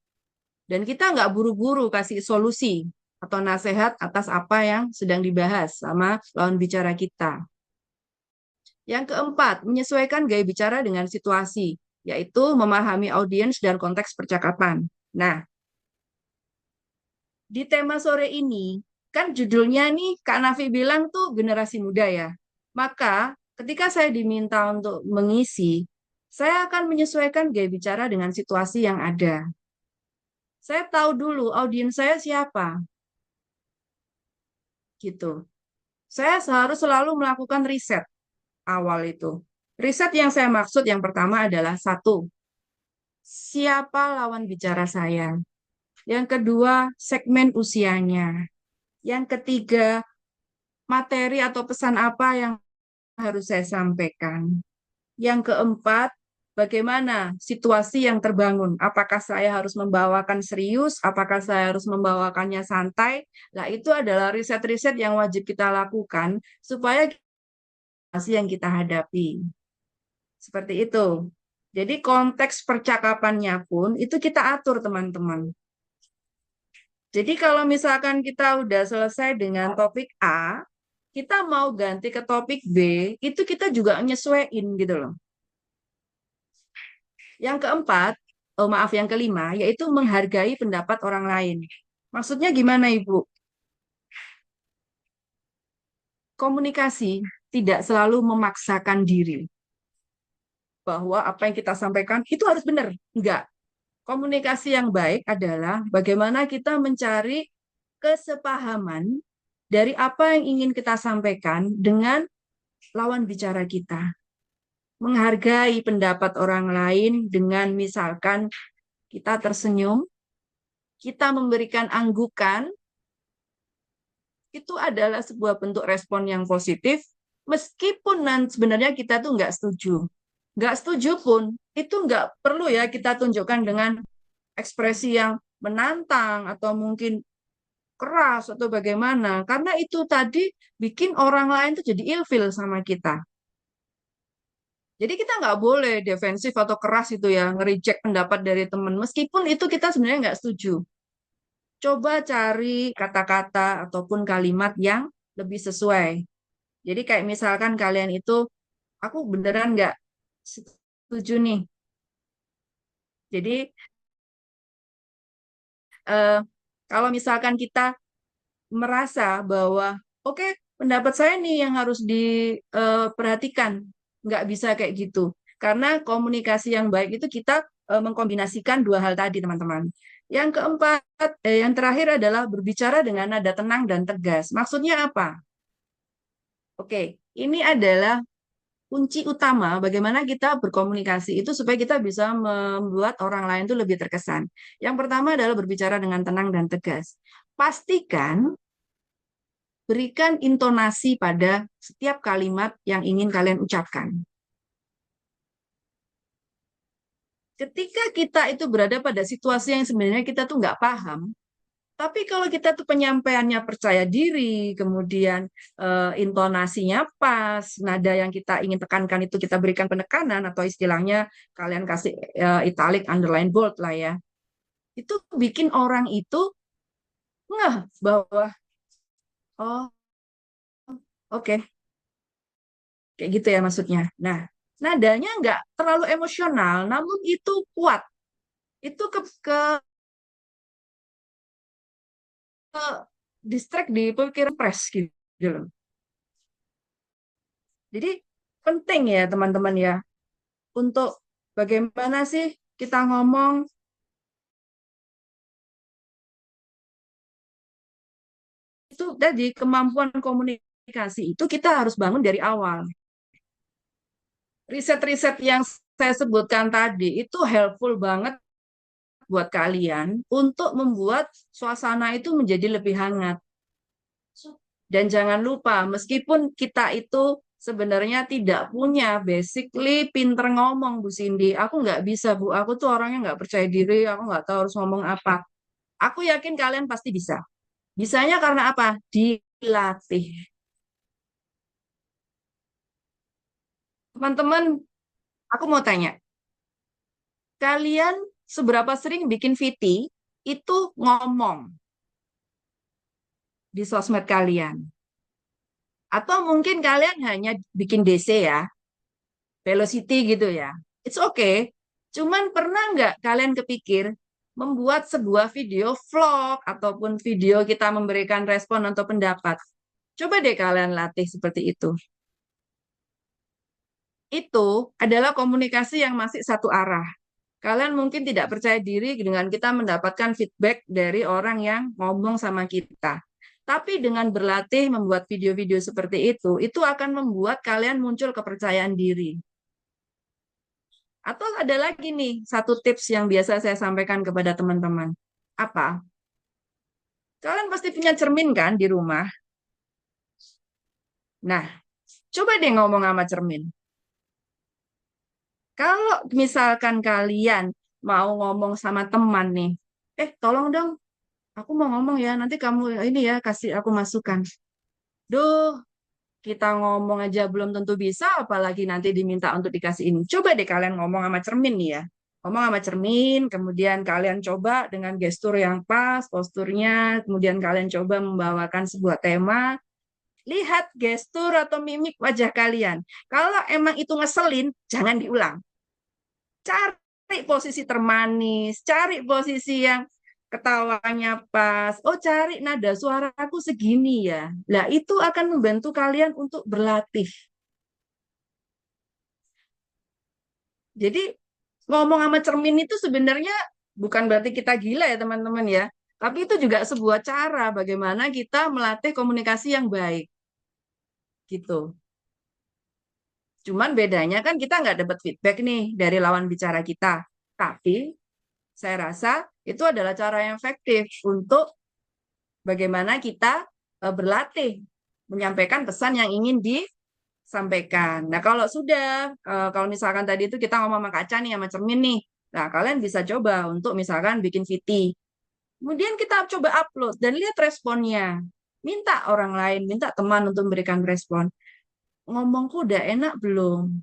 Dan kita nggak buru-buru kasih solusi atau nasihat atas apa yang sedang dibahas sama lawan bicara kita. Yang keempat, menyesuaikan gaya bicara dengan situasi, yaitu memahami audiens dan konteks percakapan. Nah, di tema sore ini, kan judulnya nih Kak Nafi bilang tuh generasi muda ya. Maka ketika saya diminta untuk mengisi, saya akan menyesuaikan gaya bicara dengan situasi yang ada. Saya tahu dulu audiens saya siapa. Gitu. Saya harus selalu melakukan riset awal itu. Riset yang saya maksud yang pertama adalah satu, siapa lawan bicara saya? Yang kedua, segmen usianya. Yang ketiga, materi atau pesan apa yang harus saya sampaikan. Yang keempat, bagaimana situasi yang terbangun. Apakah saya harus membawakan serius? Apakah saya harus membawakannya santai? Nah, itu adalah riset-riset yang wajib kita lakukan supaya situasi yang kita hadapi. Seperti itu. Jadi konteks percakapannya pun itu kita atur, teman-teman. Jadi kalau misalkan kita udah selesai dengan topik A, kita mau ganti ke topik B, itu kita juga nyesuaiin gitu loh. Yang keempat, yang kelima, yaitu menghargai pendapat orang lain. Maksudnya gimana, Ibu? Komunikasi tidak selalu memaksakan diri bahwa apa yang kita sampaikan itu harus benar. Enggak. Komunikasi yang baik adalah bagaimana kita mencari kesepahaman dari apa yang ingin kita sampaikan dengan lawan bicara kita. Menghargai pendapat orang lain dengan misalkan kita tersenyum, kita memberikan anggukan, itu adalah sebuah bentuk respon yang positif, meskipun sebenarnya kita tuh nggak setuju. Nggak setuju pun, itu nggak perlu ya kita tunjukkan dengan ekspresi yang menantang atau mungkin keras atau bagaimana. Karena itu tadi bikin orang lain tuh jadi ilfil sama kita. Jadi kita nggak boleh defensif atau keras itu ya, nge-reject pendapat dari teman. Meskipun itu kita sebenarnya nggak setuju. Coba cari kata-kata ataupun kalimat yang lebih sesuai. Jadi kayak misalkan kalian itu, aku beneran nggak setuju nih. Jadi kalau misalkan kita merasa bahwa, oke, pendapat saya nih yang harus diperhatikan, nggak bisa kayak gitu. Karena komunikasi yang baik itu kita mengkombinasikan dua hal tadi, teman-teman. Yang keempat, yang terakhir adalah berbicara dengan nada tenang dan tegas. Maksudnya apa? Oke, ini adalah kunci utama bagaimana kita berkomunikasi itu supaya kita bisa membuat orang lain itu lebih terkesan. Yang pertama adalah berbicara dengan tenang dan tegas. Pastikan berikan intonasi pada setiap kalimat yang ingin kalian ucapkan. Ketika kita itu berada pada situasi yang sebenarnya kita tuh nggak paham, tapi kalau kita tuh penyampaiannya percaya diri, kemudian intonasinya pas, nada yang kita ingin tekankan itu kita berikan penekanan atau istilahnya kalian kasih italic, underline, bold lah ya. Itu bikin orang itu ngeh bahwa oh oke, kayak gitu ya maksudnya. Nah, nadanya nggak terlalu emosional, namun itu kuat. Itu ke distract di pikiran pres gitu loh. Jadi penting ya teman-teman ya untuk bagaimana sih kita ngomong itu tadi kemampuan komunikasi itu kita harus bangun dari awal. Riset-riset yang saya sebutkan tadi itu helpful banget buat kalian untuk membuat suasana itu menjadi lebih hangat. Dan jangan lupa, meskipun kita itu sebenarnya tidak punya basically pinter ngomong, Bu Cindy. Aku nggak bisa, Bu. Aku tuh orangnya nggak percaya diri, aku nggak tahu harus ngomong apa. Aku yakin kalian pasti bisa. Bisanya karena apa? Dilatih. Teman-teman, aku mau tanya, kalian seberapa sering bikin VT itu ngomong di sosmed kalian? Atau mungkin kalian hanya bikin DC ya, velocity gitu ya. It's okay. Cuman pernah nggak kalian kepikir membuat sebuah video vlog ataupun video kita memberikan respon atau pendapat? Coba deh kalian latih seperti itu. Itu adalah komunikasi yang masih satu arah. Kalian mungkin tidak percaya diri dengan kita mendapatkan feedback dari orang yang ngomong sama kita. Tapi dengan berlatih membuat video-video seperti itu akan membuat kalian muncul kepercayaan diri. Atau ada lagi nih, satu tips yang biasa saya sampaikan kepada teman-teman. Apa? Kalian pasti punya cermin kan di rumah? Nah, coba deh ngomong sama cermin. Kalau misalkan kalian mau ngomong sama teman nih, tolong dong, aku mau ngomong ya, nanti kamu ini ya kasih aku masukan. Duh, kita ngomong aja belum tentu bisa, apalagi nanti diminta untuk dikasih ini. Coba deh kalian ngomong sama cermin nih ya. Ngomong sama cermin, kemudian kalian coba dengan gestur yang pas, posturnya, kemudian kalian coba membawakan sebuah tema. Lihat gestur atau mimik wajah kalian. Kalau emang itu ngeselin, jangan diulang. Cari posisi termanis, cari posisi yang ketawanya pas. Oh, cari nada suaraku segini ya. Nah, itu akan membantu kalian untuk berlatih. Jadi, ngomong sama cermin itu sebenarnya bukan berarti kita gila ya, teman-teman ya. Tapi itu juga sebuah cara bagaimana kita melatih komunikasi yang baik. Gitu. Cuman bedanya kan kita nggak dapat feedback nih dari lawan bicara kita. Tapi saya rasa itu adalah cara yang efektif untuk bagaimana kita berlatih menyampaikan pesan yang ingin disampaikan. Nah, kalau sudah, kalau misalkan tadi itu kita ngomong sama kaca nih, sama cermin nih, nah kalian bisa coba untuk misalkan bikin VT. Kemudian kita coba upload dan lihat responnya. Minta orang lain, minta teman untuk memberikan respon. Ngomongku udah enak belum?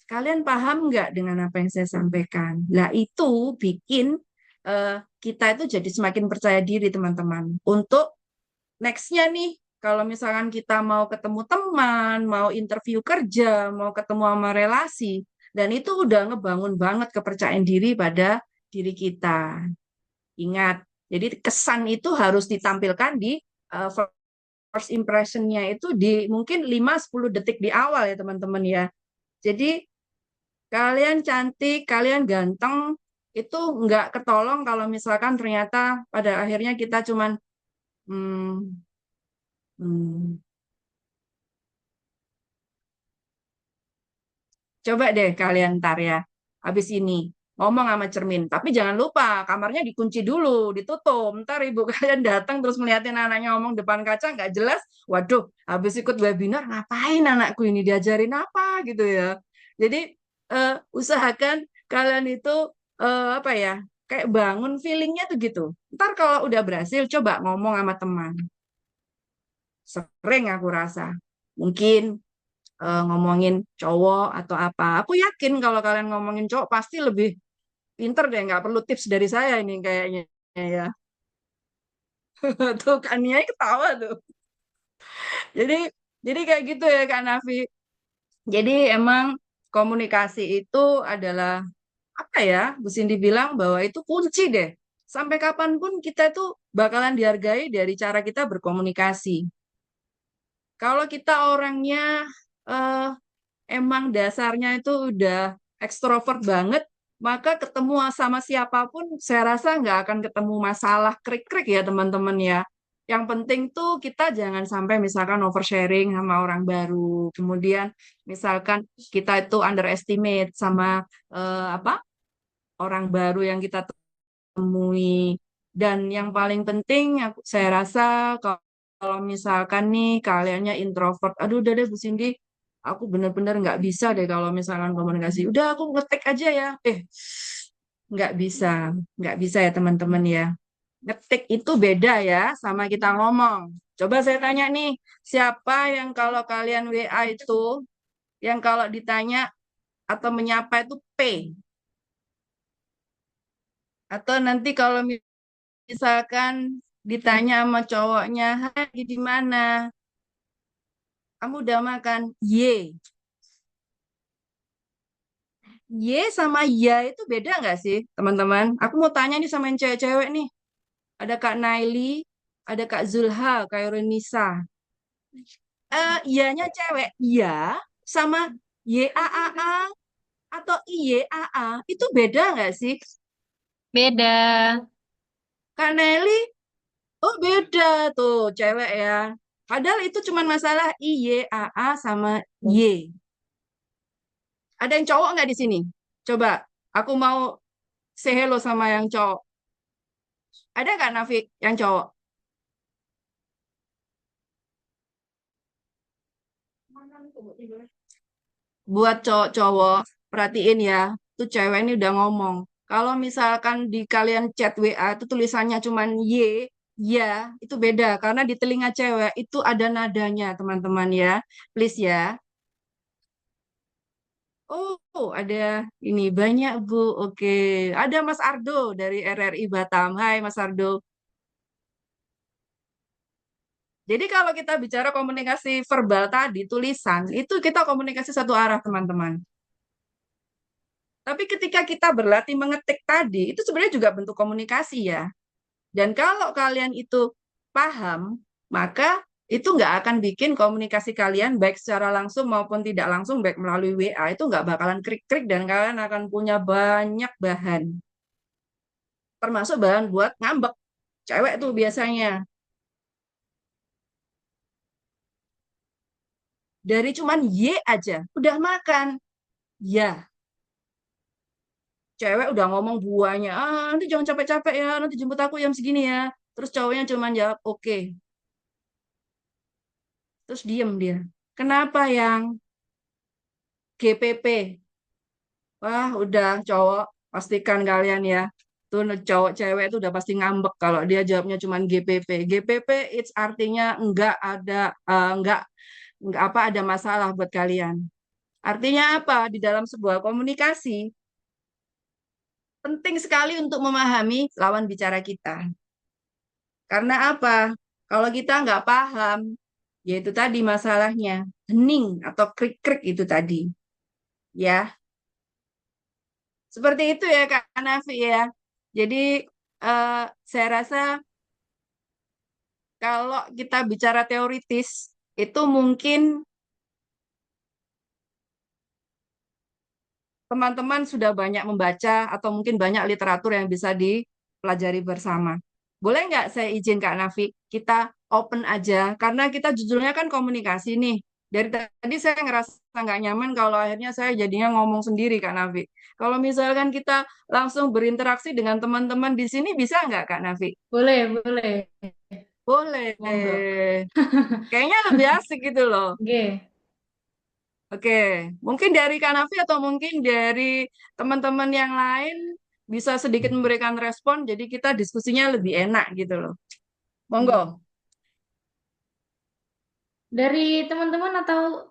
Kalian paham nggak dengan apa yang saya sampaikan? Nah, itu bikin kita itu jadi semakin percaya diri, teman-teman. Untuk next-nya nih, kalau misalkan kita mau ketemu teman, mau interview kerja, mau ketemu sama relasi, dan itu udah ngebangun banget kepercayaan diri pada diri kita. Ingat, jadi kesan itu harus ditampilkan di first impression-nya itu di mungkin 5-10 detik di awal ya, teman-teman ya. Jadi kalian cantik, kalian ganteng, itu nggak ketolong kalau misalkan ternyata pada akhirnya kita cuman hmm, hmm. Coba deh kalian ntar ya, habis ini ngomong sama cermin. Tapi jangan lupa kamarnya dikunci dulu, ditutup. Ntar ibu kalian datang terus melihatin anaknya ngomong depan kaca nggak jelas. Waduh, habis ikut webinar ngapain anakku ini, diajarin apa gitu ya. Jadi usahakan kalian itu apa ya, kayak bangun feelingnya tuh gitu. Ntar kalau udah berhasil coba ngomong sama teman. Sering aku rasa. Mungkin ngomongin cowok atau apa. Aku yakin kalau kalian ngomongin cowok pasti lebih pinter deh, nggak perlu tips dari saya ini kayaknya ya. Tuh kan Nia ketawa tuh. Jadi jadi kayak gitu ya Kak Nafi. Jadi emang komunikasi itu adalah apa ya? Bu Cindy bilang bahwa itu kunci deh. Sampai kapanpun kita itu bakalan dihargai dari cara kita berkomunikasi. Kalau kita orangnya eh, emang dasarnya itu udah ekstrovert banget, maka ketemu sama siapapun saya rasa nggak akan ketemu masalah krik-krik ya teman-teman ya. Yang penting tuh kita jangan sampai misalkan oversharing sama orang baru. Kemudian misalkan kita itu underestimate sama apa orang baru yang kita temui. Dan yang paling penting saya rasa kalau misalkan nih kaliannya introvert, aduh udah deh Bu Cindy, aku bener-bener nggak bisa deh kalau misalkan komunikasi. Udah aku ngetik aja ya. Nggak bisa, nggak bisa ya teman-teman ya. Ngetik itu beda ya sama kita ngomong. Coba saya tanya nih, siapa yang kalau kalian WA itu, yang kalau ditanya atau menyapa itu P? Atau nanti kalau misalkan ditanya sama cowoknya, hai lagi di mana? Kamu udah makan? Y. Y sama ya itu beda nggak sih, teman-teman? Aku mau tanya nih sama yang cewek-cewek nih. Ada Kak Naili, ada Kak Zulha, Kak Yunisa. Iyanya cewek, iya sama YAAA atau IYAA itu beda nggak sih? Beda. Kak Nelly, oh beda tuh cewek ya. Padahal itu cuma masalah IYAA sama Y. Ada yang cowok nggak di sini? Coba, aku mau say hello sama yang cowok. Ada nggak Nafik yang cowok? Buat cowok-cowok, perhatiin ya, tuh cewek ini udah ngomong. Kalau misalkan di kalian chat WA itu tulisannya cuman Y, ya, itu beda. Karena di telinga cewek itu ada nadanya, teman-teman ya. Please ya. Oh, ada ini banyak, Bu. Oke. Ada Mas Ardo dari RRI Batam. Hai, Mas Ardo. Jadi kalau kita bicara komunikasi verbal tadi, tulisan, itu kita komunikasi satu arah, teman-teman. Tapi ketika kita berlatih mengetik tadi, itu sebenarnya juga bentuk komunikasi ya. Dan kalau kalian itu paham, maka itu nggak akan bikin komunikasi kalian baik secara langsung maupun tidak langsung, baik melalui WA, itu nggak bakalan krik-krik dan kalian akan punya banyak bahan. Termasuk bahan buat ngambek. Cewek tuh biasanya. Dari cuman Y aja, udah makan. Ya, cewek udah ngomong buahnya, nanti jangan capek-capek ya, nanti jemput aku jam segini ya. Terus cowoknya cuman jawab, oke. Terus diem dia. Kenapa yang GPP? Wah, udah cowok, pastikan kalian ya. Tuh cowok cewek itu udah pasti ngambek kalau dia jawabnya cuman GPP. GPP it's artinya enggak apa ada masalah buat kalian. Artinya apa? Di dalam sebuah komunikasi penting sekali untuk memahami lawan bicara kita. Karena apa? Kalau kita nggak paham, yaitu tadi masalahnya hening atau krik-krik itu tadi. Ya, seperti itu ya Kak Nafi ya. Jadi eh, saya rasa kalau kita bicara teoritis itu mungkin teman-teman sudah banyak membaca atau mungkin banyak literatur yang bisa dipelajari bersama. Boleh nggak saya izin Kak Nafi, kita open aja, karena kita judulnya kan komunikasi nih. Dari tadi saya ngerasa nggak nyaman kalau akhirnya saya jadinya ngomong sendiri Kak Nafi. Kalau misalkan kita langsung berinteraksi dengan teman-teman di sini, bisa nggak Kak Nafi? Boleh, boleh. Boleh. Monggo. Kayaknya lebih asik gitu loh. Oke. Oke, mungkin dari Kanafi atau mungkin dari teman-teman yang lain bisa sedikit memberikan respon, jadi kita diskusinya lebih enak gitu loh. Monggo. Dari teman-teman atau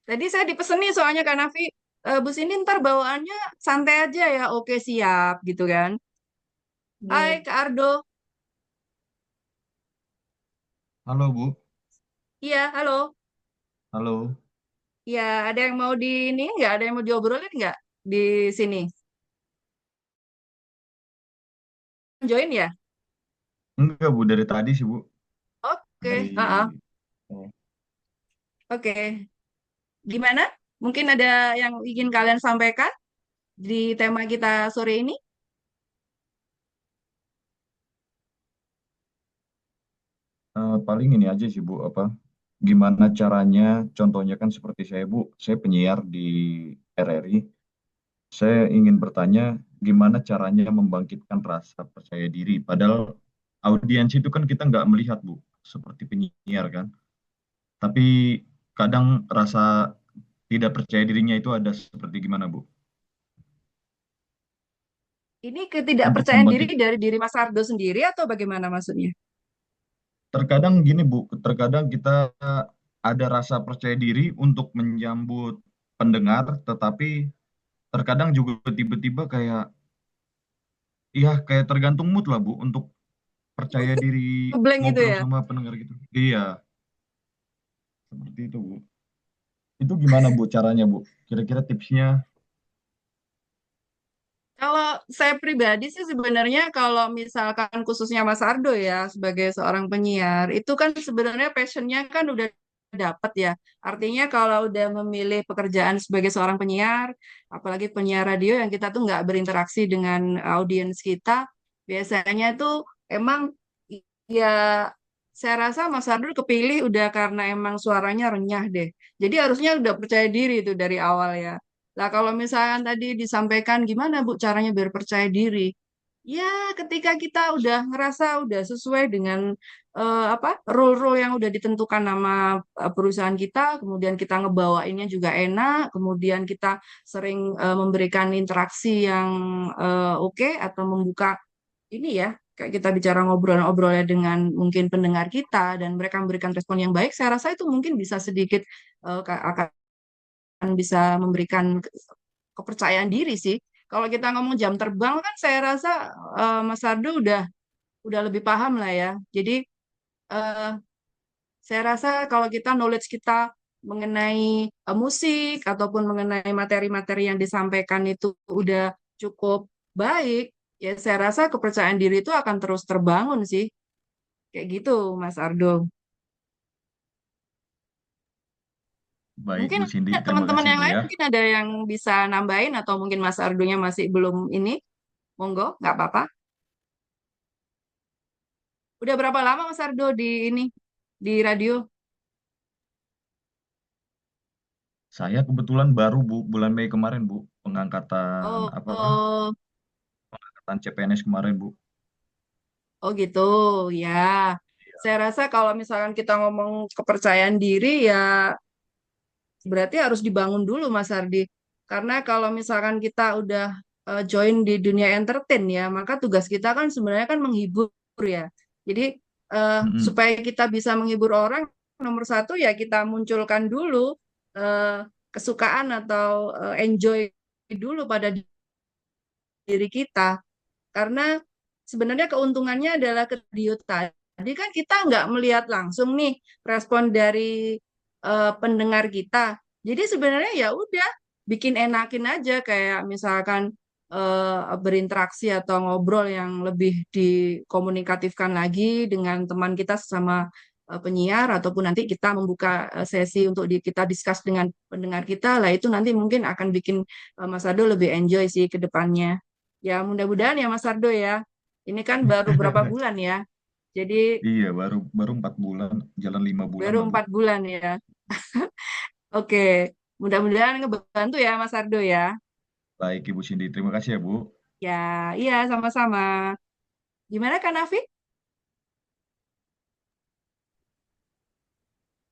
Tadi saya dipeseni soalnya Kanafi, Bu Sini ntar bawaannya santai aja ya, oke siap gitu kan. Hai Oke. Kak Ardo, Halo Bu, iya halo. halo. Iya, ada yang mau di ini nggak? Ada yang mau diobrolin nggak di sini? Join ya? Enggak Bu, dari tadi sih Bu. Oke, Dari oh, oke. Gimana? Mungkin ada yang ingin kalian sampaikan di tema kita sore ini? paling ini aja sih Bu, apa gimana caranya? Contohnya kan seperti saya Bu, saya penyiar di RRI. Saya ingin bertanya gimana caranya membangkitkan rasa percaya diri. Padahal audiens itu kan kita nggak melihat Bu, seperti penyiar kan. Tapi kadang rasa tidak percaya dirinya itu ada seperti gimana Bu? Ini Untuk ketidakpercayaan diri membangkit, dari diri Mas Ardo sendiri atau bagaimana maksudnya? terkadang gini Bu, terkadang kita ada rasa percaya diri untuk menyambut pendengar, tetapi terkadang juga tiba-tiba kayak, ya kayak tergantung mood lah Bu, untuk percaya diri Ngeblank gitu ngobrol ya. sama pendengar gitu. Iya, seperti itu Bu. Itu gimana Bu caranya Bu? Kira-kira tipsnya? Kalau saya pribadi sih sebenarnya kalau misalkan khususnya Mas Ardo ya sebagai seorang penyiar itu kan sebenarnya passionnya kan udah dapat ya. Artinya kalau udah memilih pekerjaan sebagai seorang penyiar, apalagi penyiar radio yang kita tuh nggak berinteraksi dengan audiens kita, biasanya tuh emang ya saya rasa Mas Ardo kepilih udah karena emang suaranya renyah deh. Jadi harusnya udah percaya diri itu dari awal ya. Nah, kalau misalkan tadi disampaikan gimana Bu caranya biar percaya diri? Ya, ketika kita udah ngerasa udah sesuai dengan apa role-role yang udah ditentukan nama perusahaan kita, kemudian kita ngebawainnya juga enak, kemudian kita sering memberikan interaksi yang oke atau membuka ini ya, kayak kita bicara ngobrol-ngobrolnya dengan mungkin pendengar kita dan mereka memberikan respon yang baik, saya rasa itu mungkin bisa sedikit akan bisa memberikan kepercayaan diri sih. Kalau kita ngomong jam terbang kan saya rasa Mas Ardo udah lebih paham lah ya. Jadi eh, saya rasa kalau kita knowledge kita mengenai musik ataupun mengenai materi-materi yang disampaikan itu udah cukup baik, ya saya rasa kepercayaan diri itu akan terus terbangun sih. Kayak gitu, Mas Ardo. Baik Mungkin Bu Cindy, terima teman-teman kasih yang Bu lain ya. mungkin ada yang bisa nambahin atau mungkin Mas Ardonya masih belum ini. Monggo, nggak apa-apa. Udah berapa lama Mas Ardo di ini di radio? Saya kebetulan baru Bu, bulan Mei kemarin Bu, pengangkatan Oh, apa? oh, Pengangkatan CPNS kemarin Bu. oh gitu, ya. Saya rasa kalau misalkan kita ngomong kepercayaan diri ya berarti harus dibangun dulu Mas Ardi. Karena kalau misalkan kita udah join di dunia entertain ya, maka tugas kita kan sebenarnya kan menghibur ya. Jadi Mm-mm. supaya kita bisa menghibur orang, nomor satu ya kita munculkan dulu kesukaan atau enjoy dulu pada diri kita. Karena sebenarnya keuntungannya adalah ke Dio tadi kan kita nggak melihat langsung nih respon dari pendengar kita. Jadi sebenarnya ya udah bikin enakin aja kayak misalkan berinteraksi atau ngobrol yang lebih dikomunikatifkan lagi dengan teman kita sesama penyiar ataupun nanti kita membuka sesi untuk kita discuss dengan pendengar kita lah itu nanti mungkin akan bikin Mas Ado lebih enjoy sih ke depannya. Ya, mudah-mudahan ya Mas Ardo ya. Ini kan baru berapa bulan ya. Jadi Iya, baru baru 4 bulan, jalan 5 bulan baru lah Bu. 4 bulan ya. Oke, mudah-mudahan ngebantu ya Mas Ardo ya. Baik Ibu Cindy, terima kasih ya Bu. Ya, iya sama-sama. Gimana kan Nafi?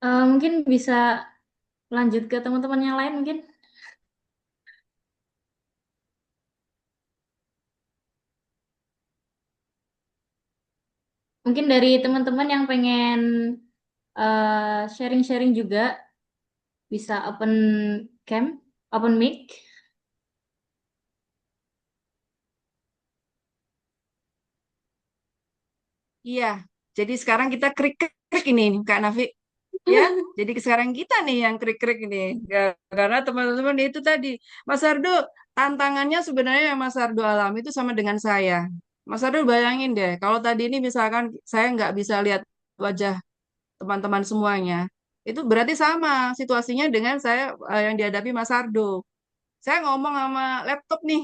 Mungkin bisa lanjut ke teman-teman yang lain mungkin. Mungkin dari teman-teman yang pengen sharing-sharing juga bisa open cam, open mic. Iya. Jadi sekarang kita krik-krik ini Kak Nafi. Ya, jadi sekarang kita nih yang krik-krik ini. Ya, karena teman-teman itu tadi, Mas Ardo, tantangannya sebenarnya yang Mas Ardo alami itu sama dengan saya. Mas Ardo bayangin deh, kalau tadi ini misalkan saya nggak bisa lihat wajah teman-teman semuanya, itu berarti sama situasinya dengan saya yang dihadapi Mas Ardo. Saya ngomong sama laptop nih,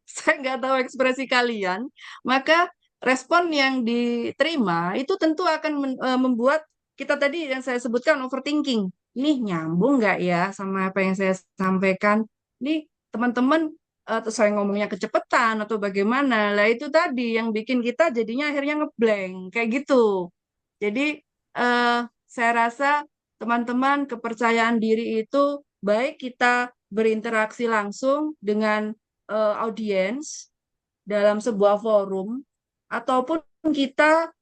saya nggak tahu ekspresi kalian, maka respon yang diterima itu tentu akan membuat kita tadi yang saya sebutkan overthinking. Ini nyambung nggak ya sama apa yang saya sampaikan? Ini teman-teman atau saya ngomongnya kecepatan atau bagaimana? Lah itu tadi yang bikin kita jadinya akhirnya ngeblank kayak gitu. Jadi saya rasa teman-teman kepercayaan diri itu baik kita berinteraksi langsung dengan audiens dalam sebuah forum ataupun kita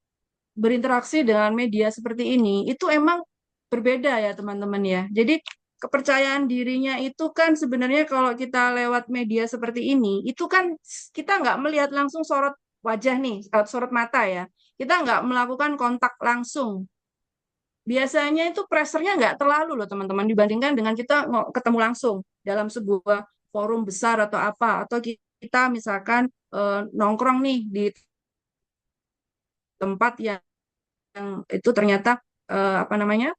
berinteraksi dengan media seperti ini, itu emang berbeda ya teman-teman ya. Jadi kepercayaan dirinya itu kan sebenarnya kalau kita lewat media seperti ini, itu kan kita nggak melihat langsung sorot wajah nih, sorot mata ya. Kita nggak melakukan kontak langsung. Biasanya itu pressernya nggak terlalu loh teman-teman dibandingkan dengan kita ketemu langsung dalam sebuah forum besar atau apa. Atau kita misalkan nongkrong nih di tempat yang itu ternyata apa namanya,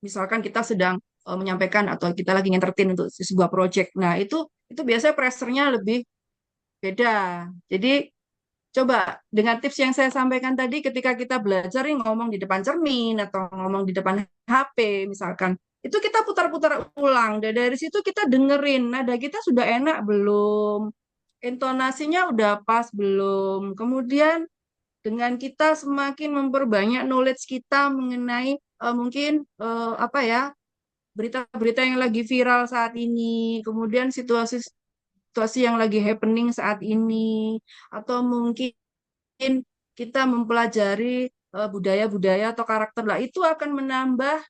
misalkan kita sedang menyampaikan atau kita lagi ngentertain untuk sebuah project. Nah, itu biasanya pressernya lebih beda. Jadi coba dengan tips yang saya sampaikan tadi ketika kita belajar nih ngomong di depan cermin atau ngomong di depan HP misalkan, itu kita putar-putar ulang. Dan dari situ kita dengerin nada kita sudah enak belum? Intonasinya udah pas belum? Kemudian dengan kita semakin memperbanyak knowledge kita mengenai mungkin apa ya, berita-berita yang lagi viral saat ini, kemudian situasi yang lagi happening saat ini, atau mungkin kita mempelajari budaya-budaya atau karakter lah, itu akan menambah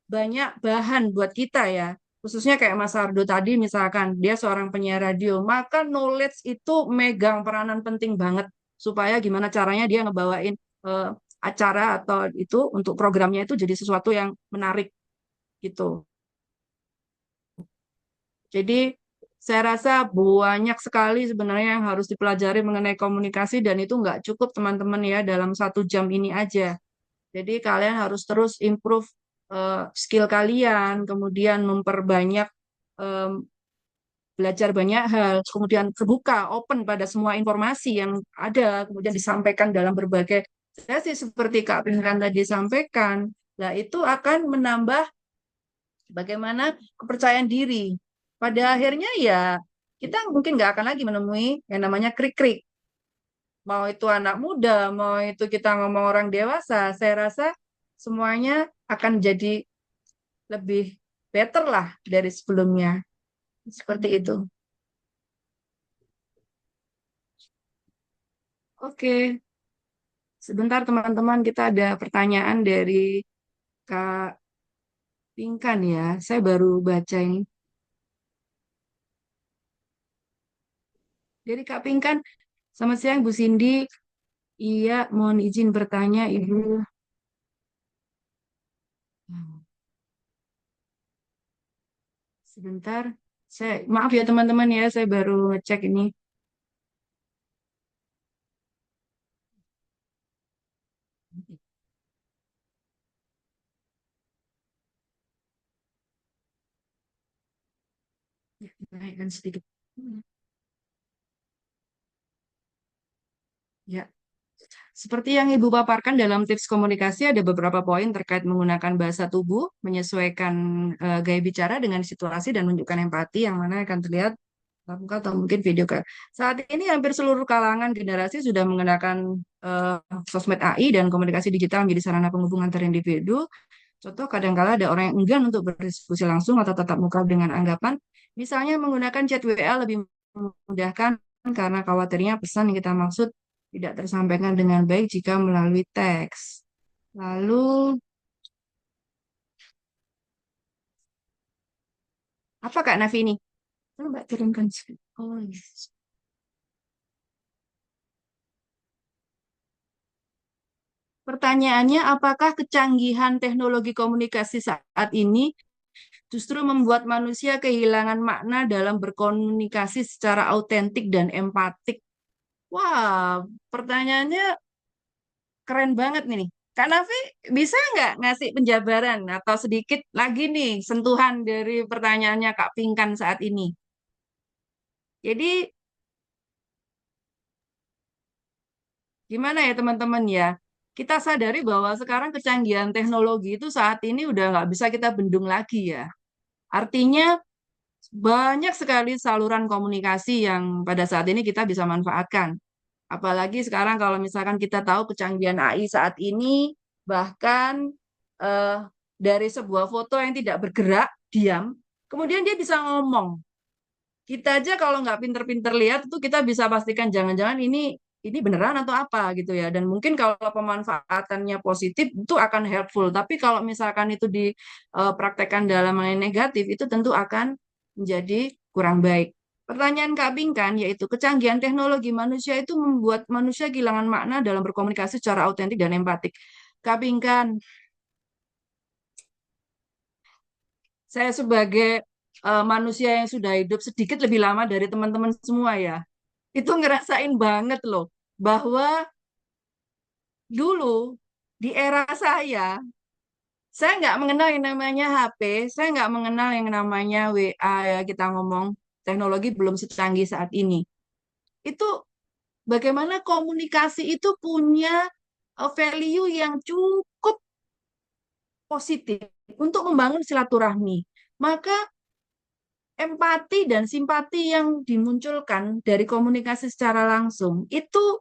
banyak bahan buat kita ya. Khususnya kayak Mas Ardo tadi misalkan, dia seorang penyiar radio, maka knowledge itu megang peranan penting banget supaya gimana caranya dia ngebawain acara atau itu untuk programnya itu jadi sesuatu yang menarik gitu. Jadi saya rasa banyak sekali sebenarnya yang harus dipelajari mengenai komunikasi dan itu nggak cukup teman-teman ya dalam 1 jam ini aja. Jadi kalian harus terus improve skill kalian, kemudian memperbanyak belajar banyak hal, kemudian terbuka, open pada semua informasi yang ada, kemudian disampaikan dalam berbagai sesi seperti Kak Pinkan tadi sampaikan. Nah, itu akan menambah bagaimana kepercayaan diri. Pada akhirnya ya kita mungkin nggak akan lagi menemui yang namanya krik-krik. Mau itu anak muda, mau itu kita ngomong orang dewasa, saya rasa semuanya akan jadi lebih better lah dari sebelumnya. Seperti itu. Oke, sebentar teman-teman, kita ada pertanyaan dari Kak Pinkan ya. Saya baru baca ini. Dari Kak Pinkan, selamat siang Bu Cindy. Iya, mohon izin bertanya Ibu. Sebentar, maaf ya teman-teman ya, saya baru ngecek ini. Naikkan sedikit. Ya, seperti yang Ibu paparkan dalam tips komunikasi, ada beberapa poin terkait menggunakan bahasa tubuh, menyesuaikan gaya bicara dengan situasi dan menunjukkan empati yang mana akan terlihat tatap muka atau mungkin video call. Saat ini hampir seluruh kalangan generasi sudah menggunakan sosmed AI dan komunikasi digital menjadi sarana penghubungan antar individu. Contoh, kadang-kala ada orang yang enggan untuk berdiskusi langsung atau tatap muka dengan anggapan, misalnya menggunakan chat WA lebih memudahkan karena khawatirnya pesan yang kita maksud tidak tersampaikan dengan baik jika melalui teks. Lalu, apa Kak Nafi ini? Coba turunkan. Oh, yes. Pertanyaannya, apakah kecanggihan teknologi komunikasi saat ini justru membuat manusia kehilangan makna dalam berkomunikasi secara autentik dan empatik? Wah, pertanyaannya keren banget nih. Kak Nafi, bisa nggak ngasih penjabaran atau sedikit lagi nih sentuhan dari pertanyaannya Kak Pinkan saat ini? Jadi, Gimana ya teman-teman ya? Kita sadari bahwa sekarang kecanggihan teknologi itu saat ini udah nggak bisa kita bendung lagi ya. Artinya banyak sekali saluran komunikasi yang pada saat ini kita bisa manfaatkan. Apalagi sekarang kalau misalkan kita tahu kecanggihan AI saat ini, bahkan eh, dari sebuah foto yang tidak bergerak, diam, kemudian dia bisa ngomong. Kita aja kalau nggak pinter-pinter lihat itu kita bisa pastikan jangan-jangan ini beneran atau apa gitu ya. Dan mungkin kalau pemanfaatannya positif itu akan helpful. Tapi kalau misalkan itu dipraktekkan dalam hal yang negatif itu tentu akan menjadi kurang baik. Pertanyaan Kak Bingkan yaitu kecanggihan teknologi manusia itu membuat manusia kehilangan makna dalam berkomunikasi secara autentik dan empatik. Kak Bingkan, saya sebagai manusia yang sudah hidup sedikit lebih lama dari teman-teman semua ya, itu ngerasain banget loh bahwa dulu di era saya nggak mengenal yang namanya HP, saya nggak mengenal yang namanya WA ya kita ngomong teknologi belum secanggih saat ini. Itu bagaimana komunikasi itu punya value yang cukup positif untuk membangun silaturahmi. Maka empati dan simpati yang dimunculkan dari komunikasi secara langsung itu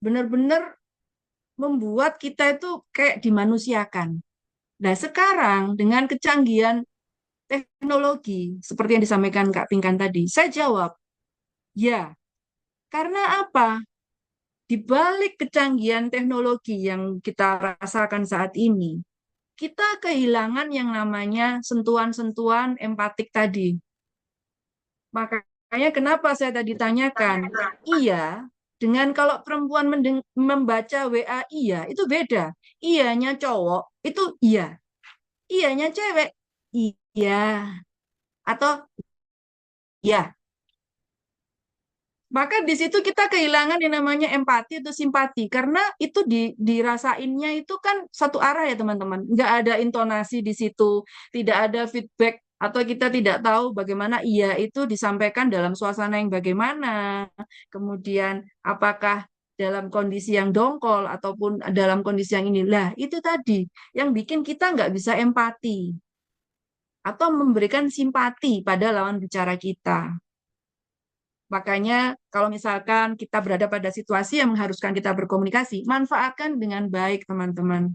benar-benar membuat kita itu kayak dimanusiakan. Nah, sekarang dengan kecanggihan teknologi, seperti yang disampaikan Kak Pinkan tadi, saya jawab, ya. Karena apa? Di balik kecanggihan teknologi yang kita rasakan saat ini, kita kehilangan yang namanya sentuhan-sentuhan empatik tadi. Makanya kenapa saya tadi tanyakan, iya, dengan kalau perempuan membaca WA iya, itu beda. Iyanya cowok, itu iya. Iyanya cewek, iya. Atau ya. Maka di situ kita kehilangan yang namanya empati atau simpati. Karena itu dirasainnya itu kan satu arah ya teman-teman. Nggak ada intonasi di situ, tidak ada feedback, atau kita tidak tahu bagaimana iya itu disampaikan dalam suasana yang bagaimana. Kemudian apakah dalam kondisi yang dongkol ataupun dalam kondisi yang inilah. Itu tadi yang bikin kita nggak bisa empati atau memberikan simpati pada lawan bicara kita. Makanya kalau misalkan kita berada pada situasi yang mengharuskan kita berkomunikasi, manfaatkan dengan baik teman-teman.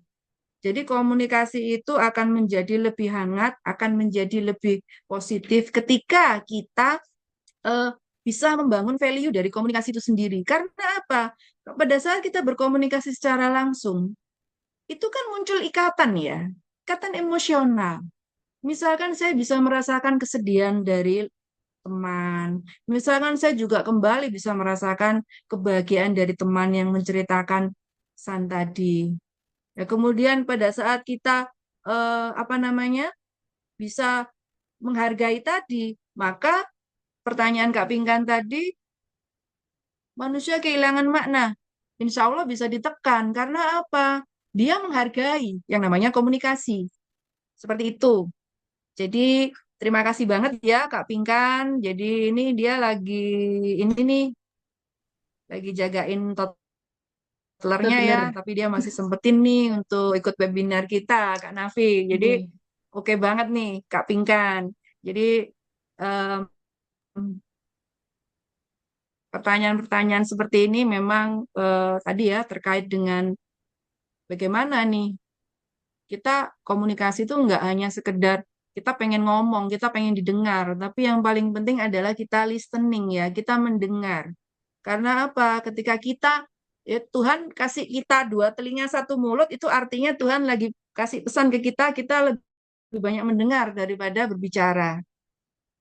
Jadi komunikasi itu akan menjadi lebih hangat, akan menjadi lebih positif ketika kita bisa membangun value dari komunikasi itu sendiri. Karena apa? Pada saat kita berkomunikasi secara langsung, itu kan muncul ikatan ya, ikatan emosional. Misalkan saya bisa merasakan kesedihan dari teman. Misalkan saya juga kembali bisa merasakan kebahagiaan dari teman yang menceritakan pesan tadi. Ya, kemudian pada saat kita apa namanya bisa menghargai tadi, maka pertanyaan Kak Pingkan tadi, manusia kehilangan makna. Insya Allah bisa ditekan karena apa? Dia menghargai yang namanya komunikasi. Seperti itu. Jadi terima kasih banget ya Kak Pingkan. Jadi ini dia ini nih lagi jagain toddlernya ya, Toddler. tapi dia masih sempetin nih untuk ikut webinar kita Kak Nafi. Jadi Oke. oke banget nih Kak Pingkan. Jadi em, pertanyaan-pertanyaan seperti ini memang tadi ya terkait dengan bagaimana nih kita komunikasi itu nggak hanya sekedar kita pengen ngomong, kita pengen didengar, tapi yang paling penting adalah kita listening ya, kita mendengar. Karena apa? Ketika kita Tuhan kasih kita dua telinga satu mulut itu artinya Tuhan lagi kasih pesan ke kita lebih banyak mendengar daripada berbicara.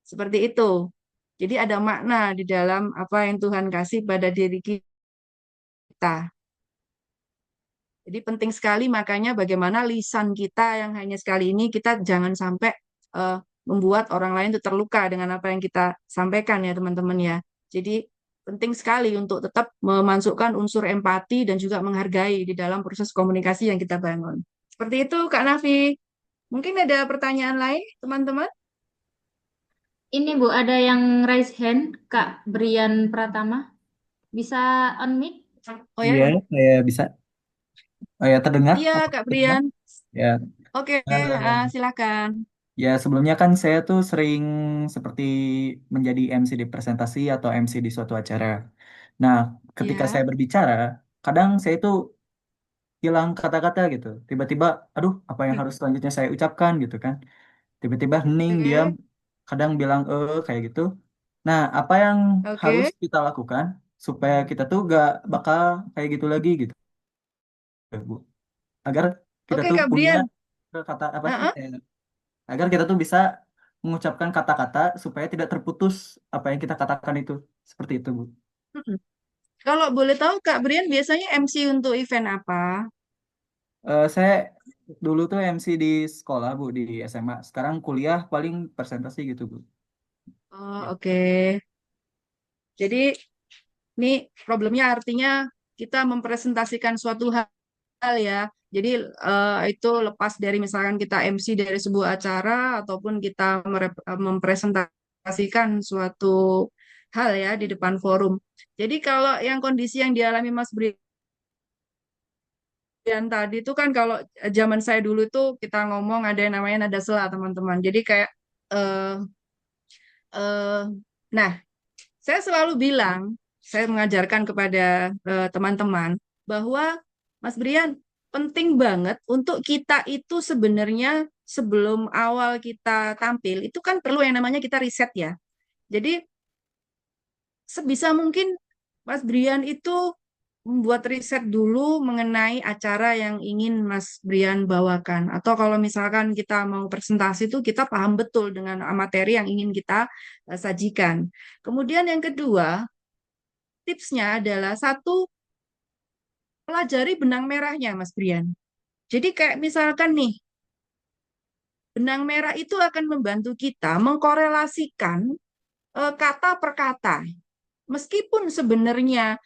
Seperti itu. Jadi ada makna di dalam apa yang Tuhan kasih pada diri kita. Jadi penting sekali makanya bagaimana lisan kita yang hanya sekali ini kita jangan sampai eh, membuat orang lain itu terluka dengan apa yang kita sampaikan ya teman-teman ya. Jadi penting sekali untuk tetap memasukkan unsur empati dan juga menghargai di dalam proses komunikasi yang kita bangun. Seperti itu Kak Nafi. Mungkin ada pertanyaan lain teman-teman? Ini Bu, ada yang raise hand, Kak Brian Pratama. Bisa unmute? Oh Iya, ya, saya bisa. Oh ya, terdengar? iya Apa Kak terdengar? Brian. Ya, Oke, eh, silakan. ya sebelumnya kan saya tuh sering seperti menjadi MC di presentasi atau MC di suatu acara. Nah, ketika saya Ya, berbicara, kadang saya tuh hilang kata-kata gitu. Tiba-tiba, aduh, apa yang harus selanjutnya saya ucapkan gitu kan? Tiba-tiba hening, diam, oke, kadang bilang kayak gitu. Nah, apa yang harus oke, kita lakukan supaya kita tuh gak bakal kayak gitu lagi gitu, Bu? Agar kita oke tuh Kak punya Brian. kata apa sih? Heeh. Agar kita tuh bisa mengucapkan kata-kata supaya tidak terputus apa yang kita katakan itu. Seperti itu, Bu. Mm-mm. Kalau boleh tahu Kak Brian biasanya MC untuk event apa? Saya dulu tuh MC di sekolah, Bu, di SMA. Sekarang kuliah paling presentasi gitu, Bu. Oh, Ya. oke. Jadi ini problemnya artinya kita mempresentasikan suatu hal ya. Jadi itu lepas dari misalkan kita MC dari sebuah acara ataupun kita mempresentasikan suatu hal ya di depan forum. Jadi kalau yang kondisi yang dialami Mas Brian tadi itu kan kalau zaman saya dulu tuh kita ngomong ada yang namanya nada sela teman-teman. Jadi kayak eh eh, nah saya selalu bilang, saya mengajarkan kepada teman-teman bahwa Mas Brian penting banget untuk kita itu sebenarnya sebelum awal kita tampil itu kan perlu yang namanya kita riset ya. Jadi sebisa mungkin Mas Brian itu membuat riset dulu mengenai acara yang ingin Mas Brian bawakan. Atau kalau misalkan kita mau presentasi itu kita paham betul dengan materi yang ingin kita sajikan. Kemudian yang kedua, tipsnya adalah satu, pelajari benang merahnya, Mas Brian. Jadi kayak misalkan nih, benang merah itu akan membantu kita mengkorelasikan kata per kata. Meskipun sebenarnya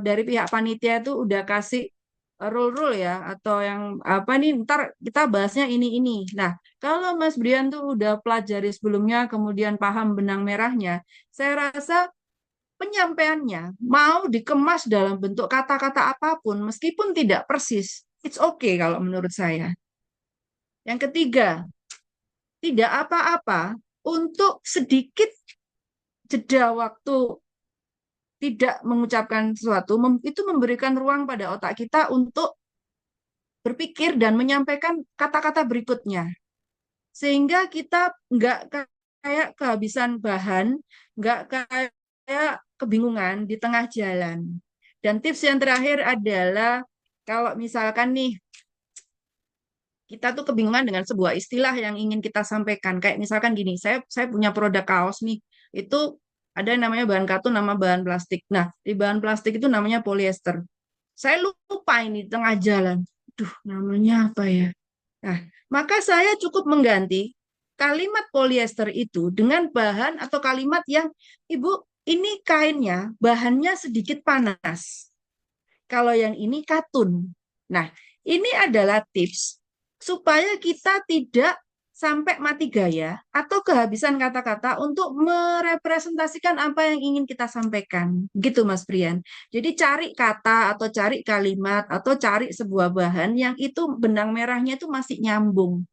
dari pihak panitia itu udah kasih rule-rule ya, atau yang apa nih, ntar kita bahasnya ini. Nah, kalau Mas Brian tuh udah pelajari sebelumnya, kemudian paham benang merahnya, saya rasa penyampaiannya mau dikemas dalam bentuk kata-kata apapun, meskipun tidak persis, it's okay kalau menurut saya. Yang ketiga, tidak apa-apa untuk sedikit jeda waktu tidak mengucapkan sesuatu, itu memberikan ruang pada otak kita untuk berpikir dan menyampaikan kata-kata berikutnya. Sehingga kita nggak kayak kehabisan bahan, nggak kayak kebingungan di tengah jalan. Dan tips yang terakhir adalah kalau misalkan nih kita tuh kebingungan dengan sebuah istilah yang ingin kita sampaikan. Kayak misalkan gini, saya punya produk kaos nih, itu ada yang namanya bahan katun, nama bahan plastik. Nah, di bahan plastik itu namanya polyester. Saya lupa ini di tengah jalan. Duh, namanya apa ya? Nah, maka saya cukup mengganti kalimat polyester itu dengan bahan atau kalimat yang, Ibu, ini kainnya, bahannya sedikit panas. Kalau yang ini katun. Nah, ini adalah tips supaya kita tidak sampai mati gaya atau kehabisan kata-kata untuk merepresentasikan apa yang ingin kita sampaikan. Gitu, Mas Brian. Jadi cari kata atau cari kalimat atau cari sebuah bahan yang itu benang merahnya itu masih nyambung.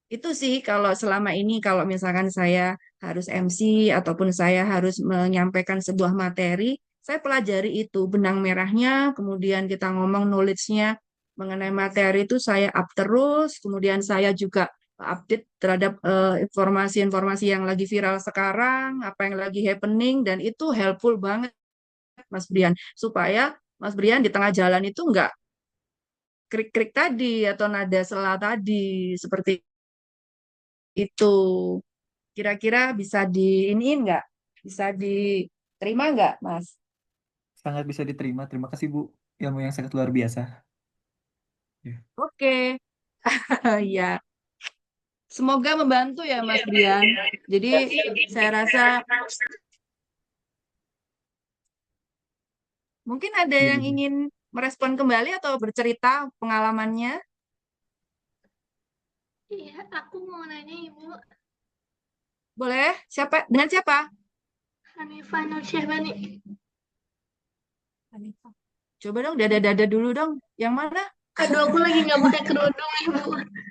Itu sih kalau selama ini kalau misalkan saya harus MC ataupun saya harus menyampaikan sebuah materi, saya pelajari itu benang merahnya, kemudian kita ngomong knowledge-nya mengenai materi itu saya up terus, kemudian saya juga update terhadap informasi-informasi yang lagi viral sekarang, apa yang lagi happening, dan itu helpful banget Mas Brian, supaya Mas Brian di tengah jalan itu nggak krik-krik tadi atau nada sela tadi, seperti itu. Kira-kira bisa diiniin nggak? Bisa diterima nggak, Mas? Sangat bisa diterima. Terima kasih, Bu. Ilmu yang sangat luar biasa. Ya. Oke, ya. Semoga membantu ya, Mas Brian. Jadi saya rasa mungkin ada Iya, yang Bu. ingin merespon kembali atau bercerita pengalamannya. Iya, aku mau nanya Ibu, Boleh? Siapa? Dengan siapa? Hanifah Nur Syahbani. Coba dong dada-dada dulu dong. Yang mana? Aduh, aku lagi nggak pakai kerudung, Ibu.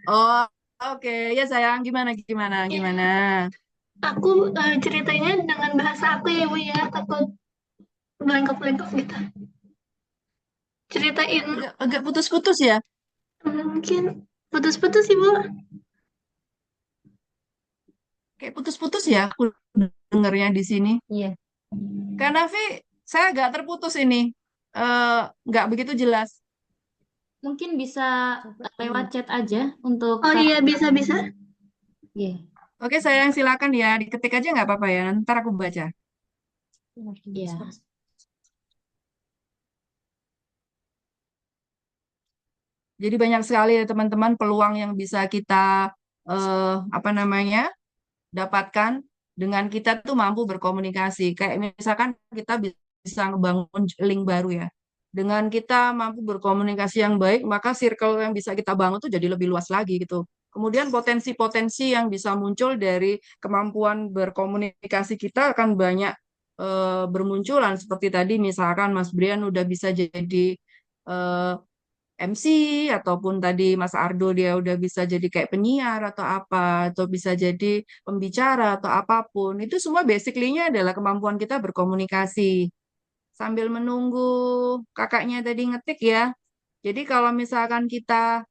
Oh, oke. Ya sayang, gimana, gimana, gimana? Aku ceritanya dengan bahasa aku ya, Ibu ya. Takut blank-blank gitu. Ceritain Agak putus-putus ya? mungkin putus-putus, Ibu. Kayak putus-putus ya aku dengarnya di sini. Iya. Kak Nafi, saya agak terputus ini. Nggak begitu jelas. Mungkin bisa lewat chat aja untuk Oh iya, bisa-bisa. Iya. Oke, sayang silakan ya. Diketik aja nggak apa-apa ya. Ntar aku baca. Iya. Jadi banyak sekali ya teman-teman peluang yang bisa kita apa namanya dapatkan dengan kita tuh mampu berkomunikasi. Kayak misalkan kita bisa ngebangun link baru ya. Dengan kita mampu berkomunikasi yang baik, maka circle yang bisa kita bangun tuh jadi lebih luas lagi gitu. Kemudian potensi-potensi yang bisa muncul dari kemampuan berkomunikasi kita akan banyak bermunculan. Seperti tadi misalkan Mas Brian udah bisa jadi eh, MC ataupun tadi Mas Ardo dia udah bisa jadi kayak penyiar atau apa atau bisa jadi pembicara atau apapun itu semua basically-nya adalah kemampuan kita berkomunikasi sambil menunggu kakaknya tadi ngetik ya. Jadi kalau misalkan kita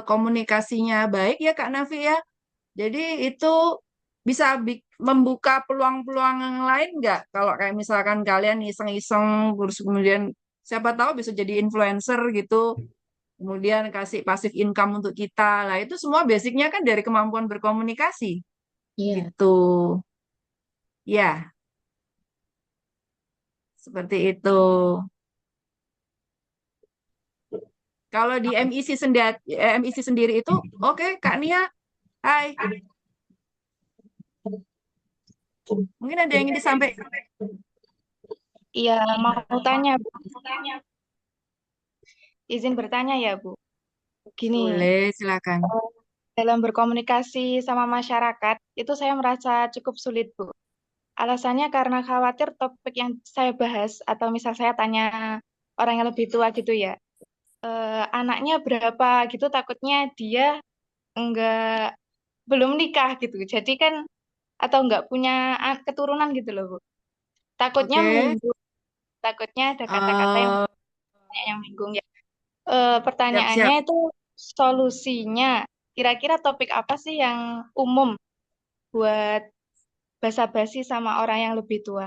komunikasinya baik ya Kak Nafi ya. Jadi itu bisa membuka peluang-peluang yang lain nggak? Kalau kayak misalkan kalian iseng-iseng terus kemudian siapa tahu bisa jadi influencer gitu kemudian kasih pasif income untuk kita. Lah itu semua basicnya kan dari kemampuan berkomunikasi Iya. gitu. Ya, seperti itu. Kalau di MIC sendiri itu, oke, Kak Nia, hai. Mungkin ada yang ingin disampaikan. Iya, mau tanya, Bu. Izin bertanya ya, Bu. Gini, Boleh, silakan. dalam berkomunikasi sama masyarakat, itu saya merasa cukup sulit, Bu. Alasannya karena khawatir topik yang saya bahas, atau misal saya tanya orang yang lebih tua gitu ya, anaknya berapa gitu, takutnya dia enggak, belum nikah gitu. Jadi kan, atau enggak punya keturunan gitu loh, Bu. Takutnya Oke. menyinggung, takutnya ada kata-kata Eh, yang menyinggung ya. siap-siap. Pertanyaannya itu solusinya. Kira-kira topik apa sih yang umum buat basa-basi sama orang yang lebih tua?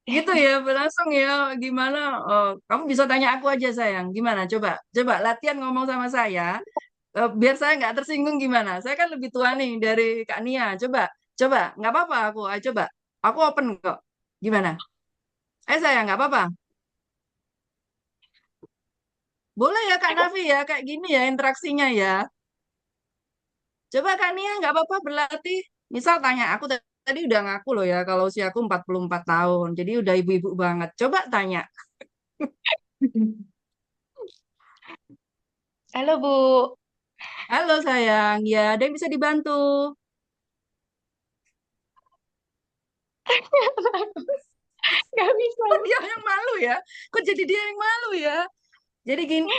Gitu ya, langsung ya. Gimana? Kamu bisa tanya aku aja, sayang. Gimana? Coba, coba latihan ngomong sama saya. Biar saya nggak tersinggung gimana. Saya kan lebih tua nih dari Kak Nia. Coba, coba. Nggak apa-apa aku. Ayo coba. Aku open kok. Gimana? Sayang, nggak apa-apa. Boleh ya Kak Nafi ya, kayak gini ya interaksinya ya. Coba Kak Nia, nggak apa-apa berlatih. Misal tanya, aku tadi udah ngaku loh ya, kalau usia aku 44 tahun. Jadi udah ibu-ibu banget. Coba tanya. Halo Bu, Halo sayang, ya ada yang bisa dibantu? nggak bisa. Kok dia yang malu ya? Kok jadi dia yang malu ya? Jadi gini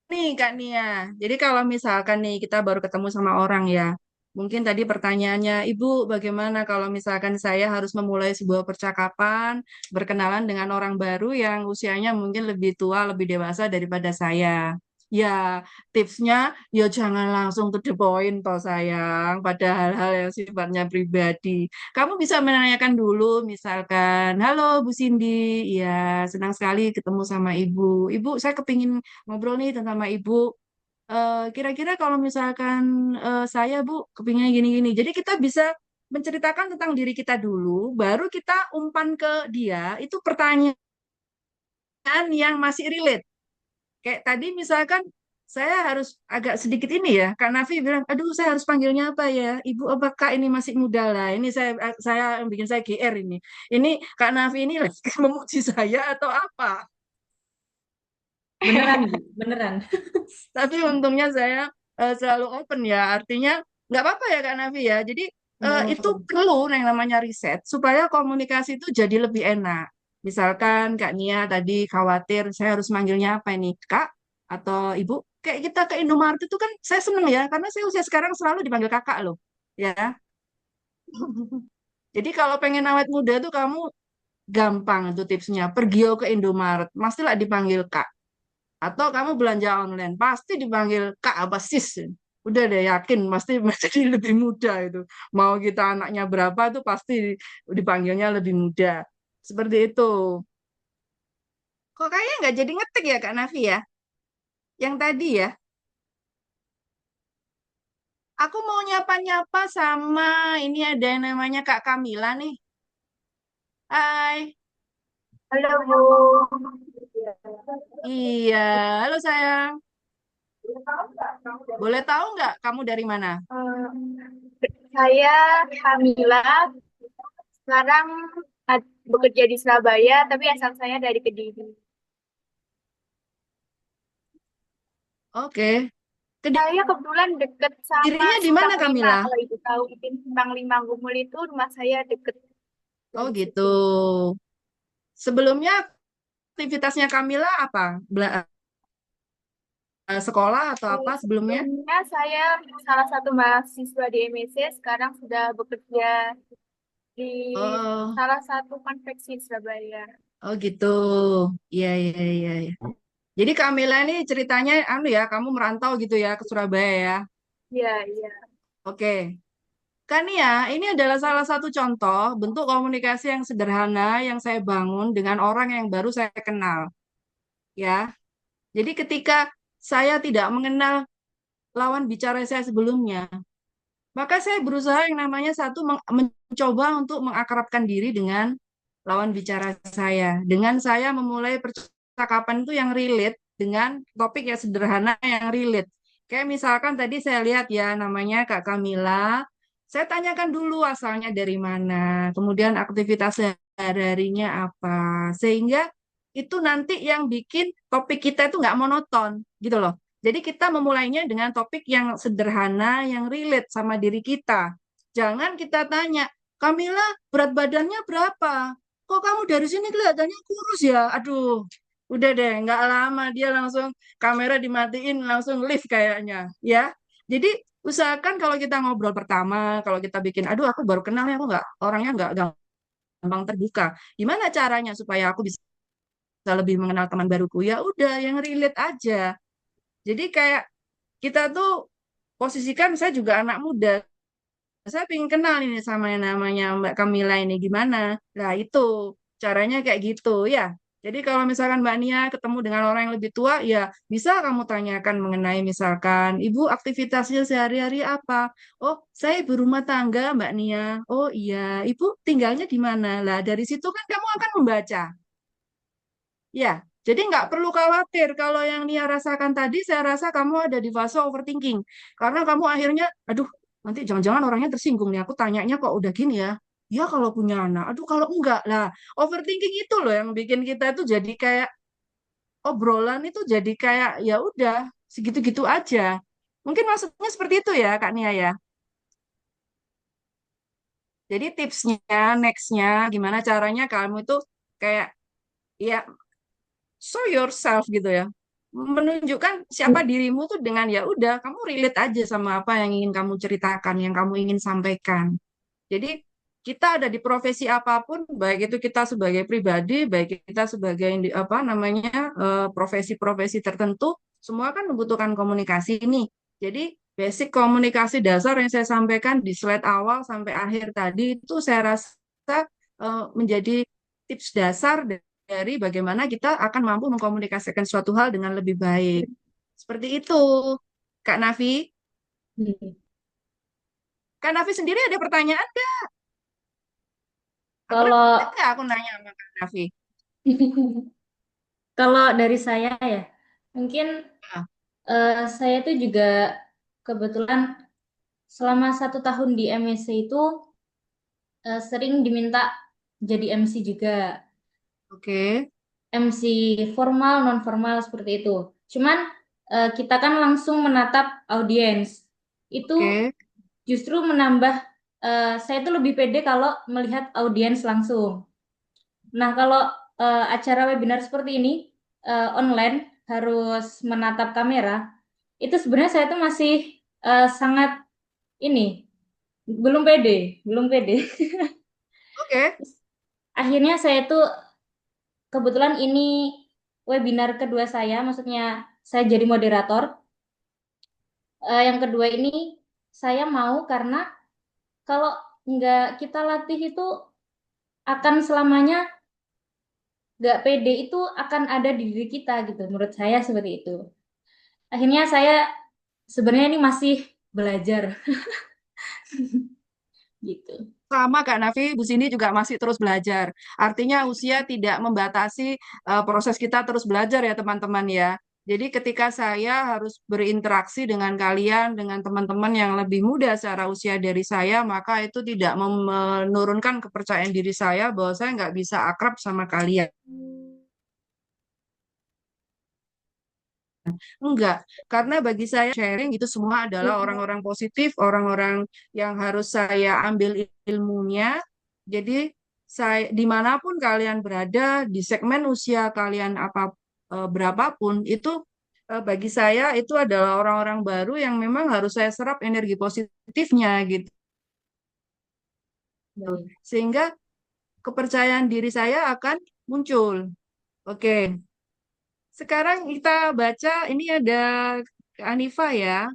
nih Kak Nia. Jadi kalau misalkan nih kita baru ketemu sama orang ya. Mungkin tadi pertanyaannya, Ibu bagaimana kalau misalkan saya harus memulai sebuah percakapan, berkenalan dengan orang baru yang usianya mungkin lebih tua, lebih dewasa daripada saya. Ya, tipsnya ya jangan langsung to the point toh sayang, pada hal-hal yang sifatnya pribadi. Kamu bisa menanyakan dulu, misalkan, halo Bu Cindy, ya senang sekali ketemu sama Ibu. Ibu, saya kepingin ngobrol nih tentang sama Ibu. Kira-kira kalau misalkan saya Bu kepinginnya gini-gini. Jadi kita bisa menceritakan tentang diri kita dulu, baru kita umpan ke dia. Itu pertanyaan yang masih relate. Kayak tadi misalkan saya harus agak sedikit ini ya. Kak Nafi bilang, aduh saya harus panggilnya apa ya? Ibu apakah ini masih muda lah? Ini saya yang bikin saya GR ini. Ini Kak Nafi ini lagi memuji saya atau apa? Beneran, Bu. Beneran. Tapi untungnya saya selalu open ya. Artinya nggak apa-apa ya Kak Nafi ya. Jadi Nggak itu apa-apa. perlu yang namanya riset supaya komunikasi itu jadi lebih enak. Misalkan Kak Nia tadi khawatir saya harus manggilnya apa ini, Kak atau Ibu. Kayak kita ke Indomaret itu kan saya seneng ya, karena saya usia sekarang selalu dipanggil kakak loh. Ya, jadi kalau pengen awet muda tuh kamu gampang itu tipsnya. Pergi ke Indomaret, pastilah dipanggil Kak. Atau kamu belanja online, pasti dipanggil Kak apa sis. Udah deh yakin, pasti jadi lebih muda itu. Mau kita anaknya berapa tuh pasti dipanggilnya lebih muda. Seperti itu. Kok kayaknya nggak jadi ngetik ya Kak Nafi ya? Yang tadi ya. Aku mau nyapa-nyapa sama ini ada yang namanya Kak Kamila nih. Hai. Halo Bu. Iya, halo sayang. Boleh tahu nggak kamu dari mana? Saya Kamila, sekarang bekerja di Surabaya, tapi asal saya dari Kediri. Oke. Saya kebetulan deket sama Kedirinya di mana Simpang 5. Kamila? Kalau Ibu tahu, itu Simpang 5 Gumul itu rumah saya deket Oh dari gitu. situ. Sebelumnya aktivitasnya Kamila apa? Sekolah atau apa sebelumnya? Sebelumnya saya salah satu mahasiswa di MSc, sekarang sudah bekerja di Oh, salah satu konveksi di Surabaya. oh gitu. Iya, iya, iya, iya. Jadi Kamila ini ceritanya anu ya, kamu merantau gitu ya ke Surabaya ya. Iya, iya. Oke. Kan ya, ini adalah salah satu contoh bentuk komunikasi yang sederhana yang saya bangun dengan orang yang baru saya kenal, ya. Jadi ketika saya tidak mengenal lawan bicara saya sebelumnya, maka saya berusaha yang namanya satu mencoba untuk mengakrabkan diri dengan lawan bicara saya. Dengan saya memulai percakapan itu yang relate dengan topik yang sederhana yang relate. Kayak misalkan tadi saya lihat ya namanya Kak Kamila. Saya tanyakan dulu asalnya dari mana, kemudian aktivitas sehari-harinya apa, sehingga itu nanti yang bikin topik kita itu nggak monoton gitu loh. Jadi kita memulainya dengan topik yang sederhana, yang relate sama diri kita. Jangan kita tanya, Kamila berat badannya berapa? Kok kamu dari sini kelihatannya kurus ya? Aduh, udah deh, nggak lama dia langsung kamera dimatiin, langsung live kayaknya, ya. Jadi usahakan kalau kita ngobrol pertama, kalau kita bikin, aduh aku baru kenal ya, aku nggak orangnya nggak gampang terbuka. Gimana caranya supaya aku bisa lebih mengenal teman baruku? Ya udah, yang relate aja. Jadi kayak kita tuh posisikan saya juga anak muda. Saya pengen kenal ini sama yang namanya Mbak Kamila ini gimana. Nah itu caranya kayak gitu ya. Jadi kalau misalkan Mbak Nia ketemu dengan orang yang lebih tua, ya bisa kamu tanyakan mengenai misalkan, Ibu aktivitasnya sehari-hari apa? Oh, saya ibu rumah tangga Mbak Nia. Oh iya, Ibu tinggalnya di mana? Lah dari situ kan kamu akan membaca. Ya, jadi nggak perlu khawatir kalau yang Nia rasakan tadi, saya rasa kamu ada di fase overthinking. Karena kamu akhirnya, aduh, nanti jangan-jangan orangnya tersinggung nih. Aku tanyanya kok udah gini ya. Ya kalau punya anak, aduh kalau enggak lah. Overthinking itu loh yang bikin kita itu jadi kayak obrolan itu jadi kayak ya udah segitu-gitu aja. Mungkin maksudnya seperti itu ya Kak Nia ya. Jadi tipsnya, nextnya, gimana caranya kamu itu kayak ya show yourself gitu ya, menunjukkan siapa dirimu tuh dengan ya udah kamu relate aja sama apa yang ingin kamu ceritakan, yang kamu ingin sampaikan. Jadi kita ada di profesi apapun, baik itu kita sebagai pribadi, baik kita sebagai apa namanya profesi-profesi tertentu, semua kan membutuhkan komunikasi ini. Jadi basic komunikasi dasar yang saya sampaikan di slide awal sampai akhir tadi itu saya rasa menjadi tips dasar dari bagaimana kita akan mampu mengkomunikasikan suatu hal dengan lebih baik. Seperti itu, Kak Nafi. Kak Nafi sendiri ada pertanyaan nggak? Aku Kalau nggak aku nanya sama Kak Nafi. kalau dari saya ya, mungkin Ah, saya tuh juga kebetulan selama 1 tahun di MSc itu sering diminta jadi MC juga. oke, MC formal, non formal seperti itu. Cuman kita kan langsung menatap audiens. Itu oke. justru menambah saya tuh lebih pede kalau melihat audiens langsung. Nah, kalau acara webinar seperti ini online harus menatap kamera, itu sebenarnya saya tuh masih sangat ini belum pede. Oke. Akhirnya saya tuh kebetulan ini webinar kedua saya, maksudnya saya jadi moderator. Yang kedua ini saya mau karena kalau nggak kita latih itu akan selamanya nggak pede itu akan ada di diri kita gitu. Menurut saya seperti itu. Akhirnya saya sebenarnya ini masih belajar gitu. Sama Kak Nafi, Bu Sini juga masih terus belajar. Artinya usia tidak membatasi proses kita terus belajar ya teman-teman ya. Jadi ketika saya harus berinteraksi dengan kalian, dengan teman-teman yang lebih muda secara usia dari saya, maka itu tidak menurunkan kepercayaan diri saya bahwa saya nggak bisa akrab sama kalian. Enggak, karena bagi saya sharing itu semua adalah orang-orang positif, orang-orang yang harus saya ambil ilmunya. Jadi saya dimanapun kalian berada, di segmen usia kalian berapapun, itu bagi saya itu adalah orang-orang baru yang memang harus saya serap energi positifnya gitu. Sehingga kepercayaan diri saya akan muncul. Oke, sekarang kita baca ini ada Anifa ya.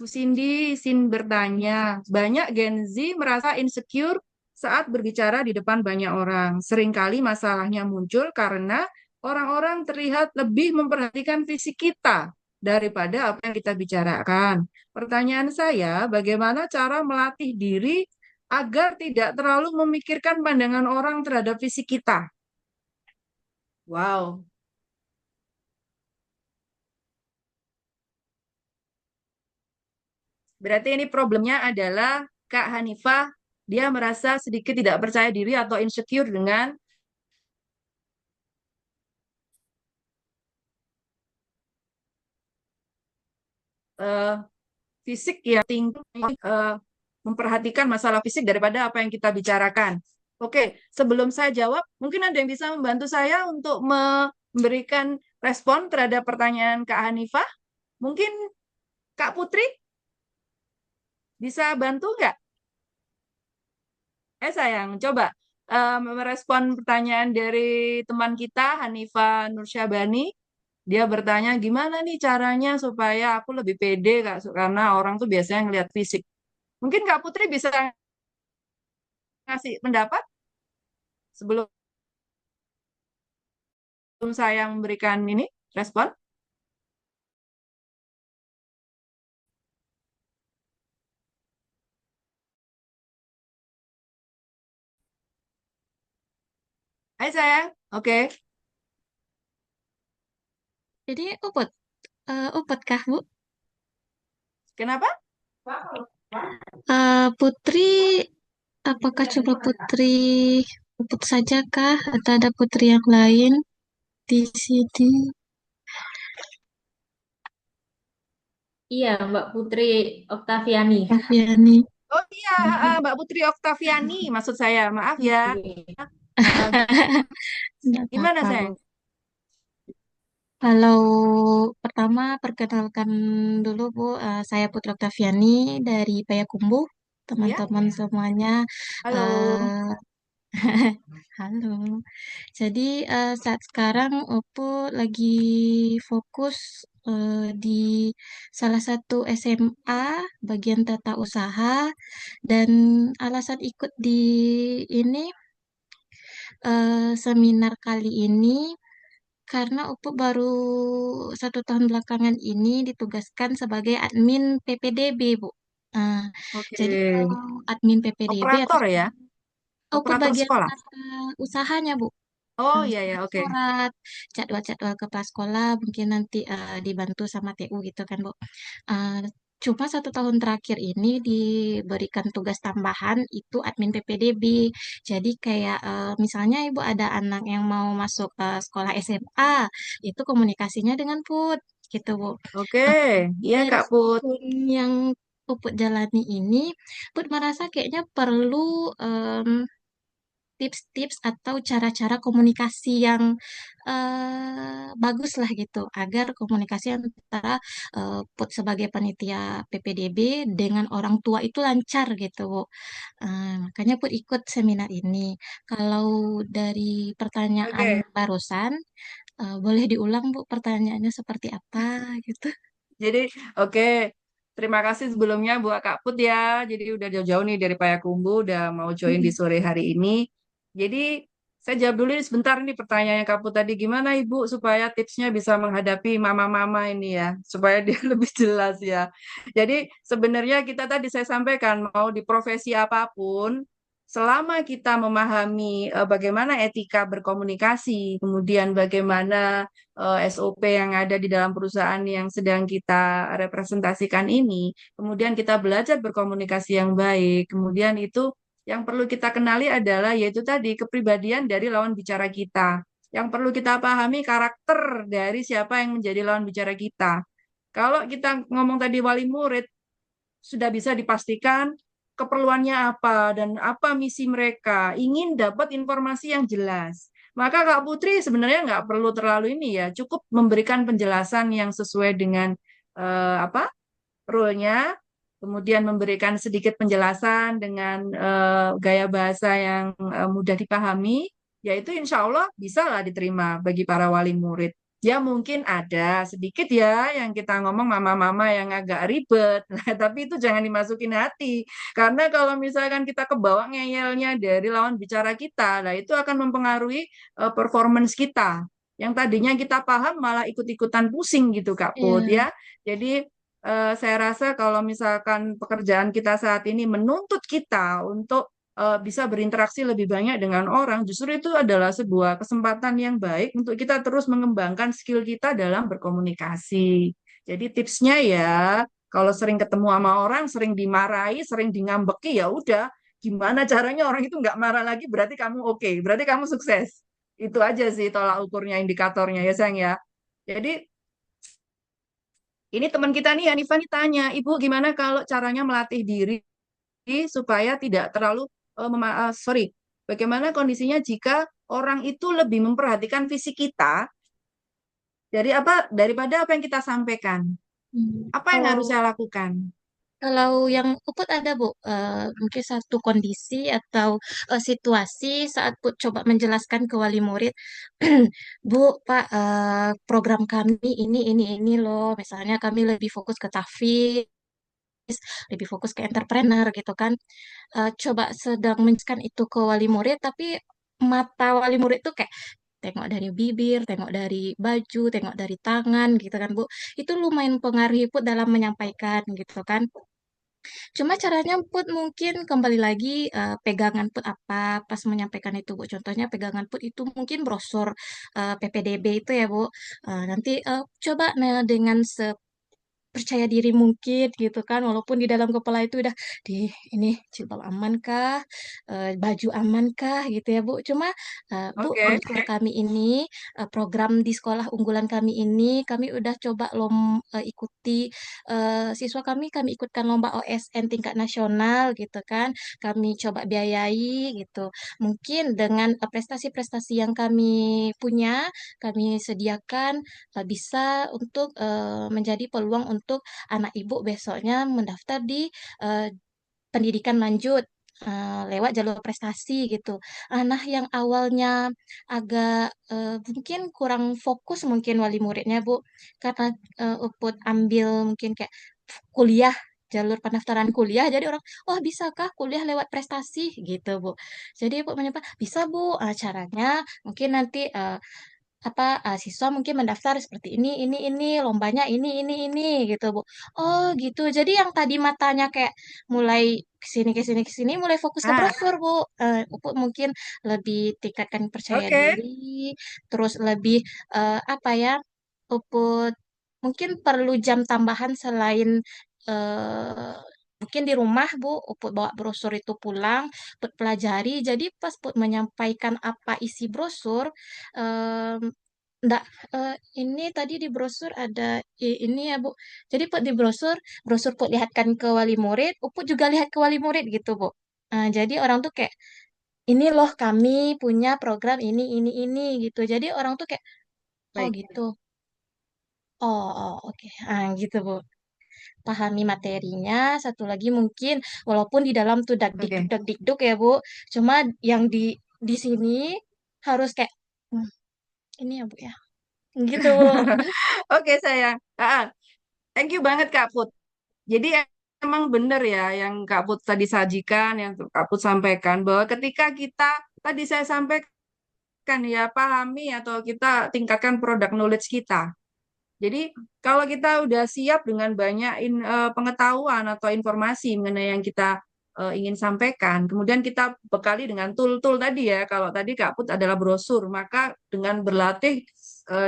Bu Cindy izin bertanya, banyak Gen Z merasa insecure saat berbicara di depan banyak orang. Seringkali masalahnya muncul karena orang-orang terlihat lebih memperhatikan fisik kita daripada apa yang kita bicarakan. Pertanyaan saya, bagaimana cara melatih diri agar tidak terlalu memikirkan pandangan orang terhadap fisik kita? Wow. Berarti ini problemnya adalah Kak Hanifah, dia merasa sedikit tidak percaya diri atau insecure dengan eh, fisik yang tinggi, memperhatikan masalah fisik daripada apa yang kita bicarakan. Oke, sebelum saya jawab, mungkin ada yang bisa membantu saya untuk memberikan respon terhadap pertanyaan Kak Hanifah. Mungkin Kak Putri bisa bantu nggak? Sayang, coba merespon pertanyaan dari teman kita, Hanifah Nursyabani. Dia bertanya, gimana nih caranya supaya aku lebih pede, Kak? Karena orang tuh biasanya ngelihat fisik. Mungkin Kak Putri bisa ngasih pendapat sebelum saya memberikan ini respon. Hai sayang, oke. Jadi upet kah, Bu? Kenapa? Putri, apakah coba Putri upet saja kah? Atau ada Putri yang lain di sini? Iya, Mbak Putri Oktaviani. Oktaviani. Oh iya, Mbak Putri Oktaviani maksud saya. Maaf ya. Tidak Gimana apa-apa, sayang? Bu. Kalau pertama perkenalkan dulu Bu, saya Putri Oktaviani dari Payakumbuh. Ya, Teman-teman semuanya, halo. eh, halo. Jadi saat sekarang Oppo lagi fokus di salah satu SMA bagian tata usaha dan alasan ikut di ini seminar kali ini karena Oppo baru 1 tahun belakangan ini ditugaskan sebagai admin PPDB, Bu. Nah, Oke. jadi kalau admin PPDB atau Operator ya? Oppo Operator bagian sekolah. tata usahanya, Bu. Oh Nah, iya ya, oke. surat jadwal-jadwal kepala sekolah mungkin nanti dibantu sama TU gitu kan, Bu. Eh, Cuma 1 tahun terakhir ini diberikan tugas tambahan itu admin PPDB. Jadi kayak misalnya Ibu ada anak yang mau masuk sekolah SMA, itu komunikasinya dengan PUT gitu, Bu. Oke, Eh, iya dari Kak Put. setahun yang Puput jalani ini, Put merasa kayaknya perlu tips-tips atau cara-cara komunikasi yang bagus lah gitu, agar komunikasi antara Put sebagai panitia PPDB dengan orang tua itu lancar gitu, Bu. Makanya Put ikut seminar ini. Kalau dari pertanyaan Oke, barusan, boleh diulang, Bu, pertanyaannya seperti apa gitu? jadi oke. Terima kasih sebelumnya buat Kak Put ya. Jadi udah jauh-jauh nih dari Payakumbu, udah mau join di Mm-mm. sore hari ini. Jadi saya jawab dulu nih sebentar nih pertanyaannya Kak Put tadi. Gimana Ibu supaya tipsnya bisa menghadapi mama-mama ini ya, supaya dia lebih jelas ya. Jadi sebenarnya kita tadi saya sampaikan mau di profesi apapun, selama kita memahami bagaimana etika berkomunikasi, kemudian bagaimana SOP yang ada di dalam perusahaan yang sedang kita representasikan ini, kemudian kita belajar berkomunikasi yang baik, kemudian itu yang perlu kita kenali adalah yaitu tadi kepribadian dari lawan bicara kita. Yang perlu kita pahami karakter dari siapa yang menjadi lawan bicara kita. Kalau kita ngomong tadi wali murid, sudah bisa dipastikan keperluannya apa dan apa misi mereka. Ingin dapat informasi yang jelas. Maka Kak Putri sebenarnya nggak perlu terlalu ini ya, cukup memberikan penjelasan yang sesuai dengan apa role-nya, kemudian memberikan sedikit penjelasan dengan gaya bahasa yang mudah dipahami, yaitu insya Allah bisa lah diterima bagi para wali murid. Ya mungkin ada sedikit ya yang kita ngomong mama-mama yang agak ribet, tapi itu jangan dimasukin hati. Karena kalau misalkan kita kebawa ngeyelnya dari lawan bicara kita, nah itu akan mempengaruhi performance kita. Yang tadinya kita paham malah ikut-ikutan pusing gitu Kak Put Iya. ya. Jadi saya rasa kalau misalkan pekerjaan kita saat ini menuntut kita untuk bisa berinteraksi lebih banyak dengan orang, justru itu adalah sebuah kesempatan yang baik untuk kita terus mengembangkan skill kita dalam berkomunikasi. Jadi tipsnya ya, kalau sering ketemu sama orang, sering dimarahi, sering ngambeki, ya udah, gimana caranya orang itu nggak marah lagi, berarti kamu oke, berarti kamu sukses. Itu aja sih tolak ukurnya, indikatornya ya sayang ya. Jadi ini teman kita nih, Hanifah nih tanya, Ibu gimana kalau caranya melatih diri supaya tidak terlalu, sorry, bagaimana kondisinya jika orang itu lebih memperhatikan fisik kita dari apa daripada apa yang kita sampaikan? Apa yang harus Kalau saya lakukan? Kalau yang Puput ada, Bu, mungkin satu kondisi atau situasi saat Put coba menjelaskan ke wali murid, Bu, Pak, program kami ini loh. Misalnya kami lebih fokus ke tahfiz, lebih fokus ke entrepreneur gitu kan. Coba sedang menjelaskan itu ke wali murid, tapi mata wali murid tuh kayak tengok dari bibir, tengok dari baju, tengok dari tangan gitu kan, Bu. Itu lumayan pengaruhi Put dalam menyampaikan gitu kan. Cuma caranya Put mungkin kembali lagi, pegangan Put apa pas menyampaikan itu, Bu. Contohnya pegangan Put itu mungkin brosur PPDB itu ya, Bu. Nanti coba nah, dengan percaya diri mungkin gitu kan, walaupun di dalam kepala itu udah di ini jilbab aman kah, baju aman kah gitu ya, Bu. Cuma Bu, di Oke, sekolah kami ini, program di sekolah unggulan kami ini, kami udah coba ikuti, siswa kami ikutkan lomba OSN tingkat nasional gitu kan, kami coba biayai gitu. Mungkin dengan prestasi-prestasi yang kami punya, kami sediakan bisa untuk menjadi peluang untuk anak ibu besoknya mendaftar di eh, pendidikan lanjut lewat jalur prestasi gitu. Nah, yang awalnya agak mungkin kurang fokus mungkin wali muridnya, Bu, karena Uput ambil mungkin kayak kuliah, jalur pendaftaran kuliah, jadi orang, oh bisakah kuliah lewat prestasi gitu, Bu. Jadi Ibu menyapa, bisa Bu. Caranya mungkin nanti siswa mungkin mendaftar seperti ini, lombanya ini gitu, Bu. Oh, gitu. Jadi yang tadi matanya kayak mulai ke sini, mulai fokus ke ah, brosur, Bu. Bu mungkin lebih tingkatkan percaya oke, diri, terus lebih apa ya, Puput mungkin perlu jam tambahan selain eh, mungkin di rumah, Bu, Puput bawa brosur itu pulang, Put pelajari. Jadi pas Put menyampaikan apa isi brosur, Enggak, ini tadi di brosur ada ini ya, Bu. Jadi Put di brosur Put lihatkan ke wali murid, Uput juga lihat ke wali murid gitu, Bu. Jadi orang tuh kayak ini loh kami punya program ini gitu. Jadi orang tuh kayak, oh Baik. gitu. Oke. Gitu, Bu. Pahami materinya. Satu lagi mungkin, walaupun di dalam tuh Oke. dakdikduk ya, Bu. Cuma yang di sini harus kayak, "Hmm, ini ya, Bu ya." Gitu, Bu. Oke, sayang. Thank you banget, Kak Put. Jadi emang benar ya yang Kak Put tadi sajikan, yang Kak Put sampaikan, bahwa ketika kita, tadi saya sampaikan ya, pahami atau kita tingkatkan produk knowledge kita. Jadi kalau kita udah siap dengan banyak pengetahuan atau informasi mengenai yang kita ingin sampaikan, kemudian kita bekali dengan tool-tool tadi ya. Kalau tadi Kak Put adalah brosur, maka dengan berlatih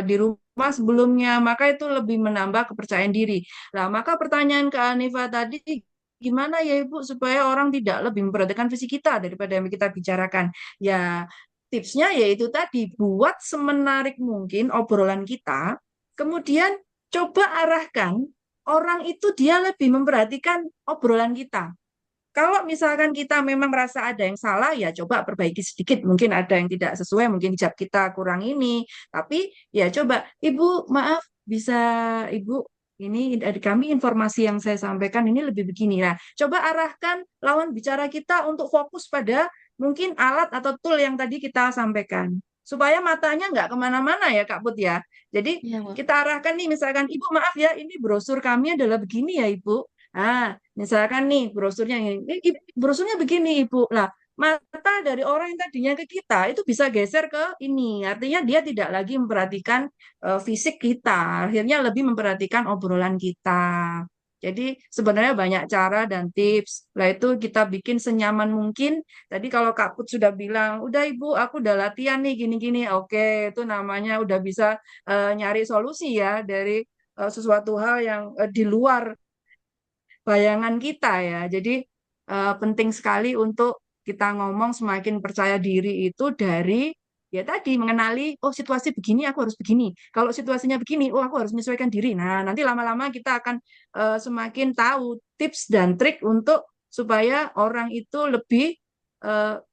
di rumah sebelumnya, maka itu lebih menambah kepercayaan diri. Nah, maka pertanyaan ke Anifa tadi, gimana ya Ibu supaya orang tidak lebih memperhatikan fisik kita daripada yang kita bicarakan? Ya, tipsnya yaitu tadi, buat semenarik mungkin obrolan kita. Kemudian coba arahkan orang itu dia lebih memperhatikan obrolan kita. Kalau misalkan kita memang merasa ada yang salah, ya coba perbaiki sedikit. Mungkin ada yang tidak sesuai, mungkin hijab kita kurang ini. Tapi ya coba, Ibu maaf, bisa Ibu ini dari kami informasi yang saya sampaikan ini lebih begini. Nah, coba arahkan lawan bicara kita untuk fokus pada mungkin alat atau tool yang tadi kita sampaikan. Supaya matanya nggak kemana-mana ya Kak Put ya. Jadi Iya, Bu. kita arahkan nih misalkan, Ibu maaf ya, ini brosur kami adalah begini ya Ibu. Misalkan nih brosurnya ini, brosurnya begini Ibu. Nah, mata dari orang yang tadinya ke kita itu bisa geser ke ini. Artinya dia tidak lagi memperhatikan fisik kita, akhirnya lebih memperhatikan obrolan kita. Jadi sebenarnya banyak cara dan tips. Lah itu kita bikin senyaman mungkin. Tadi kalau Kak Put sudah bilang, udah Ibu, aku udah latihan nih gini-gini. Oke, itu namanya udah bisa nyari solusi ya dari sesuatu hal yang di luar bayangan kita ya. Jadi penting sekali untuk kita ngomong semakin percaya diri itu dari ya tadi mengenali, oh situasi begini aku harus begini. Kalau situasinya begini, oh aku harus menyesuaikan diri. Nah, nanti lama-lama kita akan semakin tahu tips dan trik untuk supaya orang itu lebih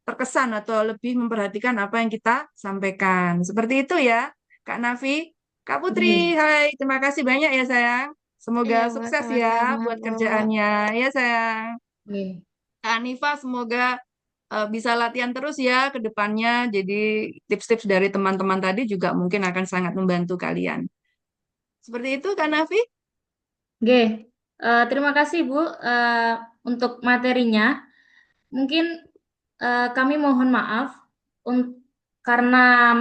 terkesan atau lebih memperhatikan apa yang kita sampaikan. Seperti itu ya, Kak Nafi. Kak Putri, Oke. hai, terima kasih banyak ya sayang. Iya, Semoga Bu. sukses ya Sama-sama, buat Bu. kerjaannya. Ya sayang. Oke. Kak Anifa semoga bisa latihan terus ya ke depannya. Jadi tips-tips dari teman-teman tadi juga mungkin akan sangat membantu kalian. Seperti itu Kak Nafi? Oke. Terima kasih Bu untuk materinya. Mungkin kami mohon maaf karena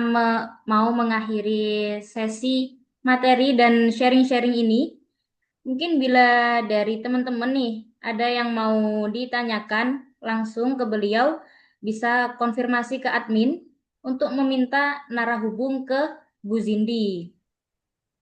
mau mengakhiri sesi materi dan sharing-sharing ini. Mungkin bila dari teman-teman nih ada yang mau ditanyakan langsung ke beliau, bisa konfirmasi ke admin untuk meminta narah hubung ke Bu Zindi.